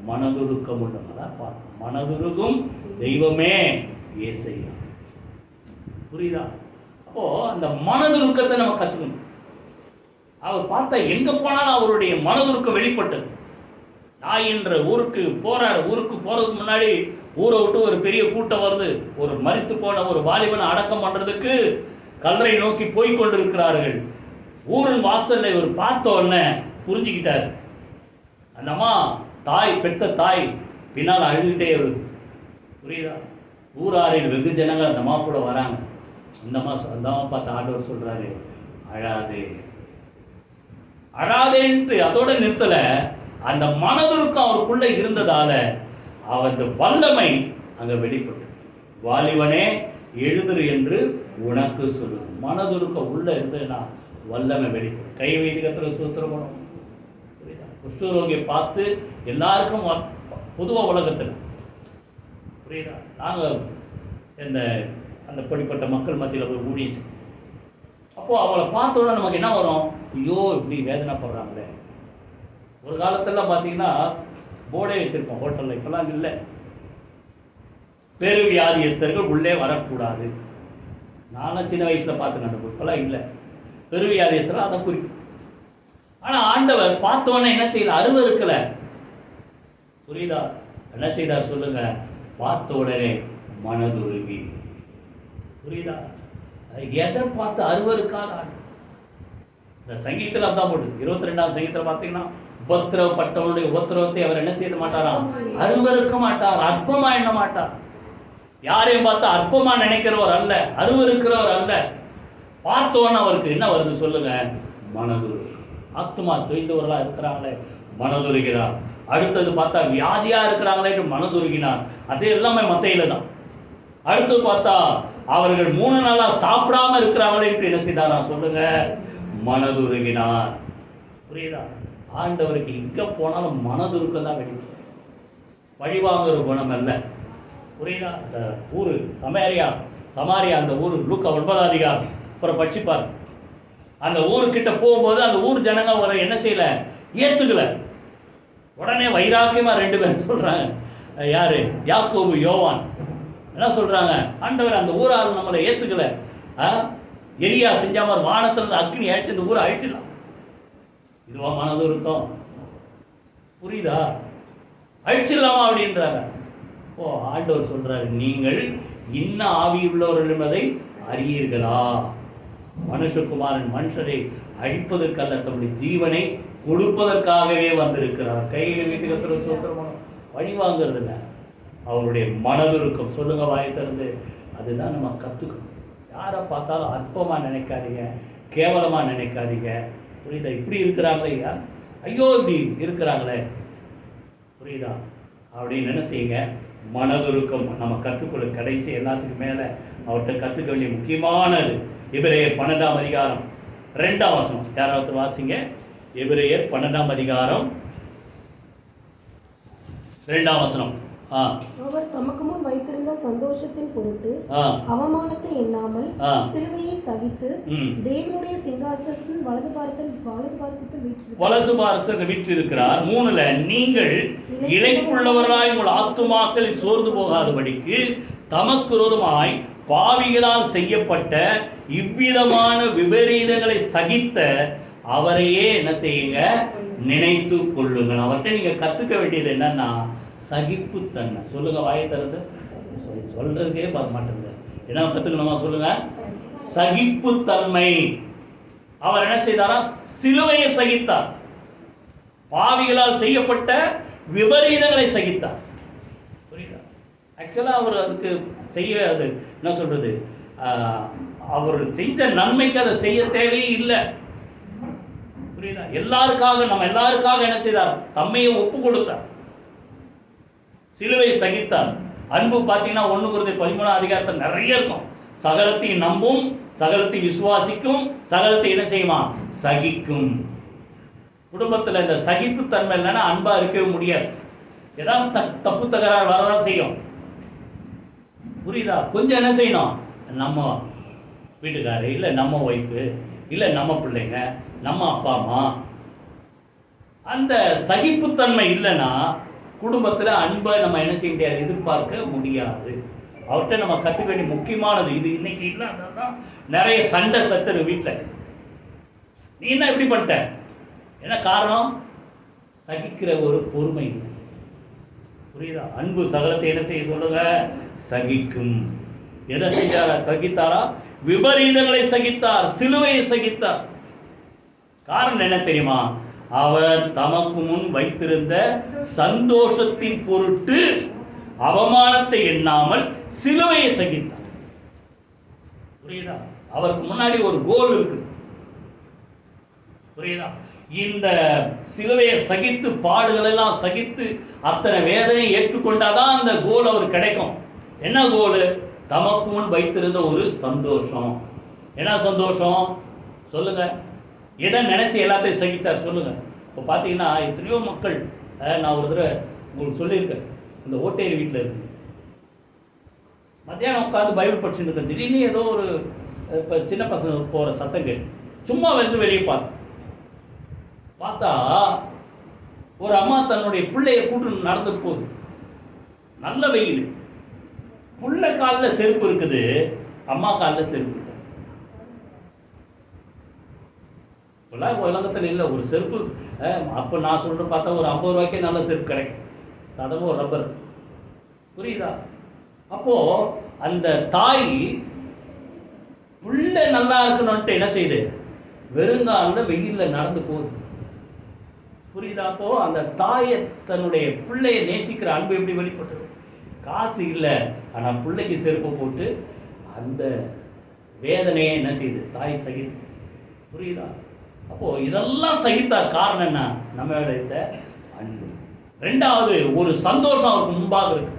மனதுருக்கம் உள்ளதான் பார்க்கணும். மனதுருகும் தெய்வமே இயேசையா. புரியுதா? அப்போ அந்த மனதுருக்கத்தை நம்ம கற்றுக்கணும். அவர் பார்த்தா எங்க போனாலும் அவருடைய மனதுருக்கம் வெளிப்பட்டது. நான் என்ற ஊருக்கு போறாரு. ஊருக்கு போறதுக்கு முன்னாடி ஊரை விட்டு ஒரு பெரிய கூட்டம் வருது. ஒரு மரித்து போன ஒரு வாலிபனை அடக்கம் பண்றதுக்கு கல்லறை நோக்கி போய் கொண்டிருக்கிறார்கள். ஊரின் வாசல்ல இவர் பார்த்த உடனே புரிஞ்சுக்கிட்டாரு. அந்த அம்மா தாய், பெத்த தாய் பின்னால் அழுதுகிட்டே வருது. புரியுதா? ஊராரில் வெகு ஜனங்கள் அந்த அம்மா கூட வராங்க. அந்த அம்மா பார்த்து ஆண்டவர் சொல்றாரு, அழாதே அழாதேன்ட்டு அதோட நிறுத்தல. அந்த மனதுருக்கம் அவருக்குள்ள இருந்ததால அவரது வல்லமை அங்க வெளிப்பட்டு, வாலிபனே எழுதுரு என்று உனக்கு சொல்லு. மனதுருக்கம் உள்ள இருந்ததுன்னா வல்லமை வெளிப்படும். கை வைதிகத்துல சூத்திரம் குஷ்டரோகியை பார்த்து எல்லாருக்கும் பொதுவாக உலகத்தில் புரியுதா? நாங்கள் அந்த படிப்பட்ட மக்கள் மத்தியில் போய் ஊழியம். அப்போது அவளை பார்த்தோன்னா நமக்கு என்ன வரும்? ஐயோ இப்படி வேதனைப்படுறாங்களே. ஒரு காலத்திலலாம் பார்த்தீங்கன்னா போர்டே வச்சுருப்போம் ஹோட்டலில், இப்போலாம் இல்லை. பெரு வியாதியஸ்தர்கள் உள்ளே வரக்கூடாது. நானும் சின்ன வயசில் பார்த்து நடக்கும், இப்போலாம் இல்லை. பெரு வியாதியஸ்தர்கள் அதை குறிக்கும். ஆனால் ஆண்டவர் பார்த்தோன்னே என்ன செய்யல? அருவ இருக்கல. புரியுதா? என்ன செய்தார் சொல்லுங்க? பார்த்த உடனே மனதுருகி. புரியுதா? எதை பார்த்து அருவ இருக்காத இந்த சங்கீதத்தில் அதான் போட்டு 22ஆம் சங்கீதத்தில் பார்த்தீங்கன்னா, உபத்திரவப்பட்டவனுடைய உபத்திரவத்தை அவர் என்ன செய்ய மாட்டாராம்? அருவ இருக்க மாட்டார், அற்பமா எண்ண மாட்டார். யாரையும் பார்த்து அற்பமா நினைக்கிறவர் அல்ல, அருவ இருக்கிறவர் அல்ல. பார்த்தோன்னு அவருக்கு என்ன வருது சொல்லுங்க? மனதுருகி. ஆத்துமா தொய்ந்தவர்களாக இருக்கிறாங்களே, மனதுருகிறார். அடுத்தது பார்த்தா வியாதியா இருக்கிறாங்களே, மனதுருகினார். அது எல்லாமே மத்தையில தான். அடுத்தது பார்த்தா அவர்கள் 3 நாளா சாப்பிடாம இருக்கிறாங்களே, என்ன செய்தாரா சொல்லுங்க? மனதுருகினார். புரியுதா? ஆண்டவருக்கு எங்க போனாலும் மனதுருக்கம் தான் வெளியே. பழிவாங்குற குணம் அல்ல. புரியுதா? அந்த ஊர் சமாரியா அந்த ஊர் லூக்கா 9ஆம் அதிகாரம் அப்புறம் படிச்சுப்பார். அந்த ஊருக்கிட்ட போகும்போது அந்த ஊர் ஜனங்க ஒரு என்ன செய்யல, ஏத்துக்கல. உடனே வைராக்கியமா 2 பேர் சொல்றாங்க. யாரு? யாக்கோபு, யோவான். என்ன சொல்றாங்க? ஆண்டவர், அந்த ஊரால் நம்மளை ஏத்துக்கல. எலியா செஞ்ச மாதிரி வானத்துல அக்னி அழிச்சு இந்த ஊரை அழிச்சிடலாம். இதுவா மனது இருக்கும்? புரியுதா? அழிச்சிடலாமா அப்படின்றாங்க. ஓ, ஆண்டவர் சொல்றாரு, நீங்கள் இன்ன ஆவி உள்ளவர்கள் என்பதை அறியீர்களா? மனுஷகுமாரன் மனுஷரை அழிப்பதற்கல்ல, தம்முடைய ஜீவனை கொடுப்பதற்காகவே வந்திருக்கிறார். கையில் வீட்டு கத்துற சோத்திரமான வழி வாங்குறது இல்லை, அவருடைய மனதுருக்கம். சொல்லுங்க வாயை திறந்து. அதுதான் நம்ம கற்றுக்கணும். யாரை பார்த்தாலும் அற்பமாக நினைக்காதீங்க, கேவலமாக நினைக்காதீங்க. புரியுதா? இப்படி இருக்கிறாங்களே, ஐயோ இப்படி இருக்கிறாங்களே, புரியுதா? அப்படின்னு என்ன செய்யுங்க? மனதுருக்கம் நம்ம கற்றுக்கொள்ள. கடைசி எல்லாத்துக்கும் மேலே அவர்கிட்ட கற்றுக்க வேண்டிய முக்கியமானது எபிரேயர் 12ஆம் அதிகாரம் 2ஆம் வசனம். யாராவது வாசிங்க. எபிரேயர் 12ஆம் அதிகாரம் 2ஆம் வசனம். அவர் தமக்கு முன் வைத்திருந்த சந்தோஷத்தின் பொருட்டு அவமானத்தை எண்ணாமல் சிலுவையை சகித்து தேவனுடைய சிங்காசனத்தின் வலது பாரசத்தில் வீற்றிருக்கிறார். 3ல நீங்கள் இளைப்புள்ளவர்களாய் உங்கள் ஆத்துமாக்களில் சோர்ந்து போகாதபடிக்கு தமக்கு விரோதமாய் பாவிகளால் செய்யப்பட்ட இவ்விதமான விபரீதங்களை சகித்த அவரையே என்ன செய்யுங்க? நினைத்து கொள்ளுங்கள். அவர்கிட்ட நீங்க கத்துக்க வேண்டியது என்னன்னா சகிப்புத்தன்மை. சொல்லுங்க வாயை திறந்து. சொல்றதுக்கே பார்க்க மாட்டேங்குது. என்ன கத்துக்கணுமா சொல்லுங்க? சகிப்புத்தன்மை. அவர் என்ன செய்தாரா? சிலுவையை சகித்தார். பாவிகளால் செய்யப்பட்ட விபரீதங்களை சகித்தார். புரியுதா? ஆக்சுவலா அவர் அதுக்கு அது என்ன சொல்றது, அவர் செஞ்ச நன்மைக்கு அதை செய்ய தேவையே இல்லை. புரியுதா? நம்ம எல்லாருக்காக என்ன செய்தார்? தம்மையை ஒப்பு கொடுத்தார், சிலுவை சகித்தார். அன்பு பார்த்தீங்கன்னா 1 Corinthians 13ஆம் அதிகாரத்தில் நிறைய இருக்கும். சகலத்தையும் நம்பும், சகலத்தை விசுவாசிக்கும், சகலத்தை என்ன செய்யுமா? சகிக்கும். குடும்பத்தில் இந்த சகிப்புத்தன்மை இல்லைன்னா அன்பா இருக்கவே முடியாது. ஏதாவது தப்பு தகராறு வரதான் செய்யும். புரியுதா? கொஞ்சம் என்ன செய்யணும்? நம்ம வீட்டுக்காரர், இல்லை நம்ம ஒய்ஃபு, இல்லை நம்ம பிள்ளைங்க, நம்ம அப்பா அம்மா, அந்த சகிப்புத்தன்மை இல்லைன்னா குடும்பத்தில் அன்பை நம்ம என்ன செய்ய முடியாது, எதிர்பார்க்க முடியாது. அவர்கிட்ட நம்ம கற்றுக்க வேண்டிய முக்கியமானது இது. இன்னைக்கு இல்லாதான் நிறைய சண்டை சச்சரவு வீட்டில். நீ என்ன இப்படி பண்ணிட்ட? என்ன காரணம்? சகிக்கிற ஒரு பொறுமை இல்லை. புரியுதா? அன்பு சகலத்தை என்ன செய்ய சொல்லுங்க? சகிக்கும். எதை செஞ்சாரா? சகித்தாரா? விபரீதங்களை சகித்தார், சிலுவையை சகித்தார். காரணம் என்ன தெரியுமா? அவர் தமக்கு முன் வைத்திருந்த சந்தோஷத்தின் பொருட்டு அவமானத்தை எண்ணாமல் சிலுவையை சகித்தார். புரியுதா? அவருக்கு முன்னாடி ஒரு கோல் இருக்குது. புரியுதா? இந்த சிலுவையை சகித்து, பாடுகள் எல்லாம் சகித்து, அத்தனை வேதனையை ஏற்றுக்கொண்டாதான் அந்த கோல் அவர் கிடைக்கும். என்ன கோல்? தமக்கு முன் வைத்திருந்த ஒரு சந்தோஷம். என்ன சந்தோஷம் சொல்லுங்க? எதை நினைச்சு எல்லாத்தையும் சகிச்சார் சொல்லுங்க? இப்போ பார்த்தீங்கன்னா எத்தனையோ மக்கள், நான் ஒரு தடவை உங்களுக்கு சொல்லியிருக்கேன், இந்த ஓட்டேரி வீட்டில் இருக்கு, மத்தியானம் உட்காந்து பைபிள் படிச்சுட்டு இருக்கேன். திடீர்னு ஏதோ ஒரு இப்போ சின்ன பசங்க போகிற சத்தம் கேட்டு சும்மா வந்து வெளியே பார்த்தா ஒரு அம்மா தன்னுடைய பிள்ளையை கூட்டு நடந்து போகுது. நல்ல வெயில், புள்ள காலில் செருப்பு இருக்குது, அம்மா காலில் செருப்பு இல்லை. இப்போல்லாம் உலகத்தில் இல்லை ஒரு செருப்பு. அப்போ நான் சொல்கிற பார்த்தா ஒரு 50 ரூபாய்க்கே நல்ல செருப்பு கிடைக்கும், சாதாரண ஒரு ரப்பர். புரியுதா? அப்போது அந்த தாய் புள்ள நல்லா இருக்கணும்ன்ட்டு என்ன செய்யுது? வெறுங்காலில் வெயிலில் நடந்து போகுது. புரியுதா? அப்போ அந்த தாயை, தன்னுடைய பிள்ளையை நேசிக்கிற அன்பு எப்படி வெளிப்பட்டது? காசு இல்லை, ஆனால் பிள்ளைக்கு செருப்பு போட்டு அந்த வேதனையை என்ன செய்யுது? தாய் சகித்து. புரியுதா? அப்போ இதெல்லாம் சகித்தார். காரணம் என்ன? நம்ம அன்பு. ரெண்டாவது, ஒரு சந்தோஷம் அவருக்கு முன்பாக இருக்கு.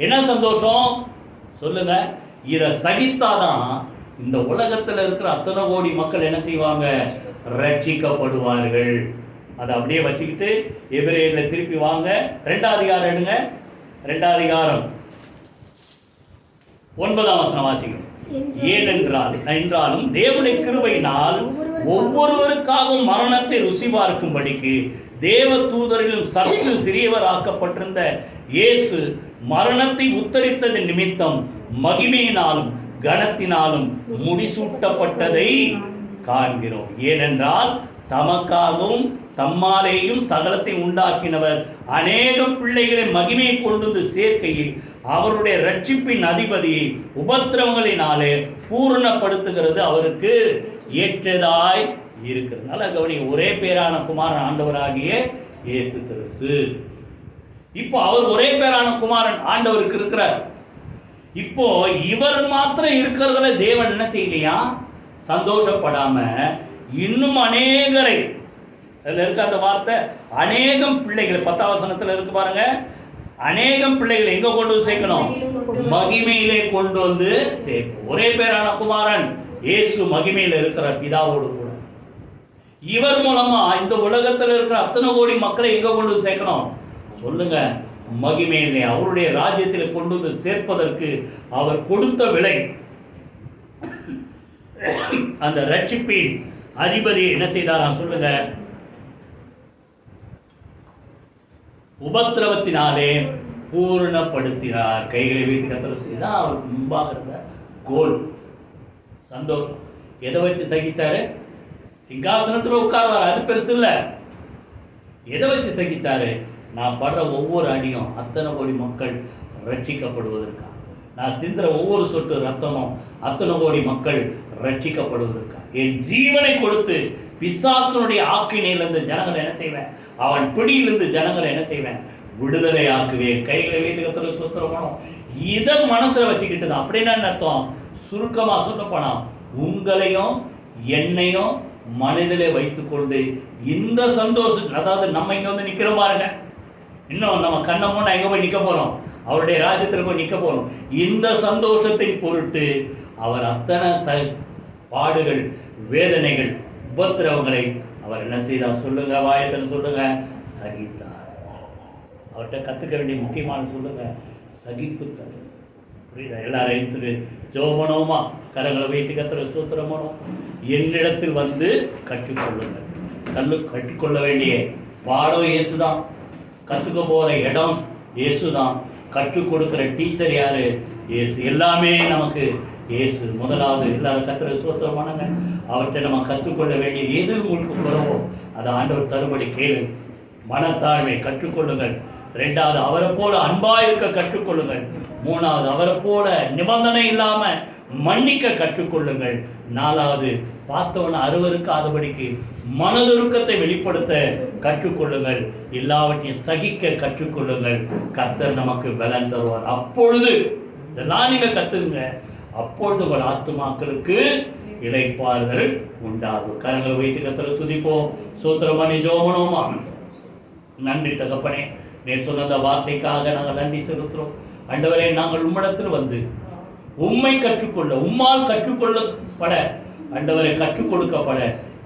என்ன சந்தோஷம் சொல்லுங்க? இதை சகித்தாதான் இந்த உலகத்தில் இருக்கிற அத்தனை கோடி மக்கள் என்ன செய்வாங்க? ரட்சிக்கப்படுவார்கள். அதை அப்படியே வச்சுக்கிட்டு எபிரேயர்ல திருப்பி வாங்க. 2ஆம் அதிகாரம் எடுங்க. 2ஆம் அதிகாரம் 9ஆம் வசனம் வாசிக்கும். என்றாலும் தேவனுடைய கிருபையினால் ஒவ்வொருவருக்காகவும் மரணத்தை ருசி பார்க்கும்படிக்கு தேவ தூதரிலும் சற்று சிறியவர் ஆக்கப்பட்டிருந்த இயேசு மரணத்தை உத்தரித்தது நிமித்தம் மகிமையினாலும் கனத்தினாலும் முடிசூட்டப்பட்டதை காண்கிறோம். ஏனென்றால் தமக்காகவும் தம்மாலேயும் சகலத்தை உண்டாக்கினவர் அநேகம் பிள்ளைகளை மகிமையை கொண்டு வந்து சேர்க்கையில் அவருடைய ரட்சிப்பின் அதிபதியை உபத்திரவங்களினாலே பூரணப்படுத்துகிறது அவருக்கு ஏற்றதாய் இருக்கிறது. நல்ல கவனிங்க. ஒரே பேரான குமாரன் ஆண்டவராகிய இயேசு கிறிஸ்து. இப்போ அவர் ஒரே பேரான குமாரன் ஆண்டவருக்கு இருக்கிறார். இப்போ இவர் மாத்திரம் இருக்கிறதுல தேவன் என்ன செய்யலையா? சந்தோஷப்படாம இன்னும் அநேகரை, அதுல இருக்க அந்த வார்த்தை அநேகம் பிள்ளைகளை 10ஆம் வசனத்துல இருக்கு பாருங்க. அநேகம் பிள்ளைகளை எங்க கொண்டு வந்து சேர்க்கணும்? மகிமையிலே கொண்டு வந்து சேர்க்கணும். ஒரே பேரான குமாரன் இயேசு மகிமையில இருக்கிறார் பிதாவோடு கூட. இவர் மூலமா இந்த உலகத்தில் இருக்கிற அத்தனை கோடி மக்களை எங்க கொண்டு வந்து சேர்க்கணும் சொல்லுங்க? மகிமையிலே அவருடைய ராஜ்யத்தில் கொண்டு வந்து சேர்ப்பதற்கு அவர் கொடுத்த விலை. அந்த ரட்சிப்பின் அதிபதி என்ன செய்தாரா சொல்லுங்க? உபத்திரவத்தினாலே பூரணப்படுத்தினார். கைகளை வைத்து கத்தரை செய்தால் அவருக்கு முன்பாக இருந்த கோல் சந்தோஷம். எதை வச்சு சகிச்சாரு? சிங்காசனத்தில் உட்கார்வார், அது பெருசு இல்ல. எதை வச்சு சகிச்சாரு? நான் படுற ஒவ்வொரு அடியும் அத்தனை கோடி மக்கள் ரட்சிக்கப்படுவதற்காக, நான் சிந்துற ஒவ்வொரு சொட்டு ரத்தமும் அத்தனை கோடி மக்கள் ரட்சிக்கப்படுவதற்காக என் ஜீவனை கொடுத்து பிசாசனுடைய ஆக்கினையிலிருந்து ஜனங்களை என்ன செய்வேன்? அவன் பிடியிலிருந்து ஜனங்களை என்ன செய்வேன்? விடுதலை ஆக்குவேன். கைகளை வைத்து கத்தரை சுத்திரமானோம். இதை மனசுல வச்சுக்கிட்டு தான். அப்படின்னா அர்த்தம்? சுருக்கமா சொல்ல போனா உங்களையும் என்னையும் மனதிலே வைத்துக்கொண்டு இந்த சந்தோஷம், அதாவது நம்ம இங்க வந்து நிக்கிற பாருங்க, இன்னும் நம்ம கண்ணை மூணு எங்க போய் நிக்க போறோம்? அவருடைய ராஜ்யத்தில் போய் நிக்க போறோம். இந்த சந்தோஷத்தின் பொருட்டு அவர் அத்தனை பாடுகள், வேதனைகள், உபத்திரவங்களை அவர் என்ன செய்தார் சொல்லுங்க? வாயத்தில் சொல்லுங்க, சகித்தார். அவர்கிட்ட கத்துக்க வேண்டிய முக்கியமான சொல்லுங்க, சகிப்புத்தன்மை. புரியுதா? எல்லாரையும் திரு ஜோமனோமா கரங்களை வைத்து கத்துற சூத்திரமனோ என்னிடத்தில் வந்து கற்றுக்கொள்ளுங்கள். கற்றுக்கொள்ள வேண்டிய பாடம் இயேசுதான். கற்றுக்க போகிற இடம் இயேசுதான். கற்றுக் கொடுக்குற டீச்சர் யாரு? இயேசு. எல்லாமே நமக்கு இயேசு. முதலாவது எல்லாரும் கத்துற சூத்திரமானங்க. அவர்கிட்ட நம்ம கற்றுக்கொள்ள வேண்டிய எது உங்களுக்கு குறவோ அதை ஆண்டவர் தருபடி கேளு. மனத்தாழ்மை கற்றுக்கொள்ளுங்கள். 2வது அவரை போல அன்பா இருக்க கற்றுக்கொள்ளுங்கள். 3வது அவரை போல நிபந்தனை இல்லாம மன்னிக்க கற்றுக்கொள்ளுங்கள். 4வது பார்த்தவன அருவருக்காதபடிக்கு மனதுருக்கத்தை வெளிப்படுத்த கற்றுக்கொள்ளுங்கள். எல்லாவற்றையும் சகிக்க கற்றுக்கொள்ளுங்கள். கர்த்தர் நமக்கு பலன் தருவார். அப்பொழுது இதெல்லாம் நீங்க கத்துங்க. அப்பொழுது உங்கள் ஆத்துமாக்களுக்கு இளைப்பாறுதல் உண்டாகும். கரங்களை வைத்து கர்த்தரை துதிப்போம். சூத்திரமணி ஜோமனோமா. நன்றி தகப்பனே, நீர் சொன்ன அந்த வார்த்தைக்காக நாங்கள் நன்றி செலுத்துகிறோம். ஆண்டவரே, நாங்கள் உம்மிடத்தில் வந்து உம்மை கற்றுக்கொள்ள, உம்மால் கற்றுக்கொள்ளப்பட, ஆண்டவரை கற்றுக் கொடுக்கப்பட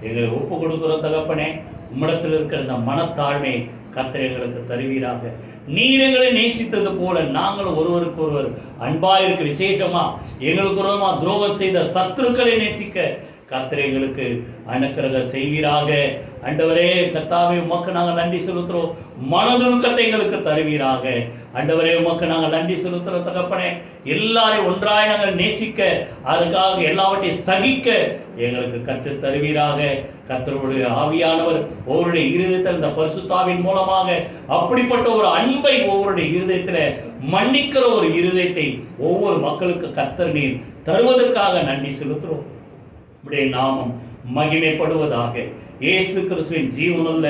எங்களை ஒப்பு கொடுக்கிறோம் தகப்பனே. உம்மிடத்தில் இருக்கிற இந்த மனத்தாழ்மை கர்த்தர் எங்களுக்கு தருவீராக. நீர் எங்களை நேசித்தது போல நாங்களும் ஒருவருக்கு ஒருவர் அன்பாயிருக்க, விசேஷமா எங்களுக்கு ஒருவமா துரோகம் செய்த சத்துருக்களை நேசிக்க கர்த்தர் எங்களுக்கு அனுக்கிரக செய்வீராக. ஆண்டவரே கர்த்தாவே, உமக்கு நாங்கள் நன்றி செலுத்துறோம். மனதுருக்கத்தை எங்களுக்கு தருவீராக. ஆண்டவரே, உமக்கு நாங்கள் நன்றி செலுத்துறோம் தகப்பனே. எல்லாரையும் ஒன்றாய் நாங்கள் நேசிக்க, அதுக்காக எல்லாவற்றையும் சகிக்க எங்களுக்கு கற்று தருவீராக. கர்த்தருடைய ஆவியானவர் ஒவ்வொருடைய இருதயத்தில் இந்த பரிசுத்தாவின் மூலமாக அப்படிப்பட்ட ஒரு அன்பை ஒவ்வொருடைய இருதயத்தில் மன்னிக்கிற ஒரு இருதயத்தை ஒவ்வொரு மக்களுக்கு கர்த்தர் நீர் தருவதற்காக நன்றி செலுத்துறோம். உம்முடைய நாமம் மகிமைப்படுவதாக. இயேசு கிறிஸ்துவின் ஜீவனுள்ள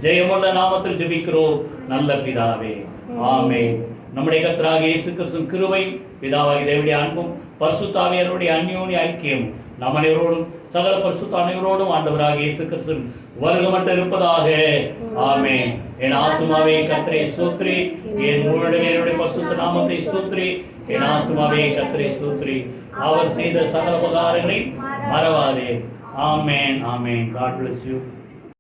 ஜெயமுள்ள நாமத்தில் ஜெபிக்கிறோம் நல்ல பிதாவே. ஆமென். நம்முடைய கர்த்தராகிய இயேசு கிறிஸ்துவின் கிருபை, பிதாவாகிய தேவனுடைய அன்பும், பரிசுத்த ஆவியானவருடைய அந்யோன்ய ஐக்கியமும் நம் அனைவரோடும் சகல பரிசுத்த அனைவரோடும் ஆண்டவராகிய இயேசு கிறிஸ்துவின் வருகை மட்டும் இருப்பதாக. ஆமென். என் ஆத்துமாவே கர்த்தரை ஸ்தோத்திரி, என் முழுவதும் என்னுடைய பரிசுத்த நாமத்தை ஸ்தோத்திரி. என் ஆத்துமாவே கர்த்தரை ஸ்தோத்திரி, அவர் செய்த சகல உபகாரங்களை மறவாதே. ஆமென். ஆமென். God bless you.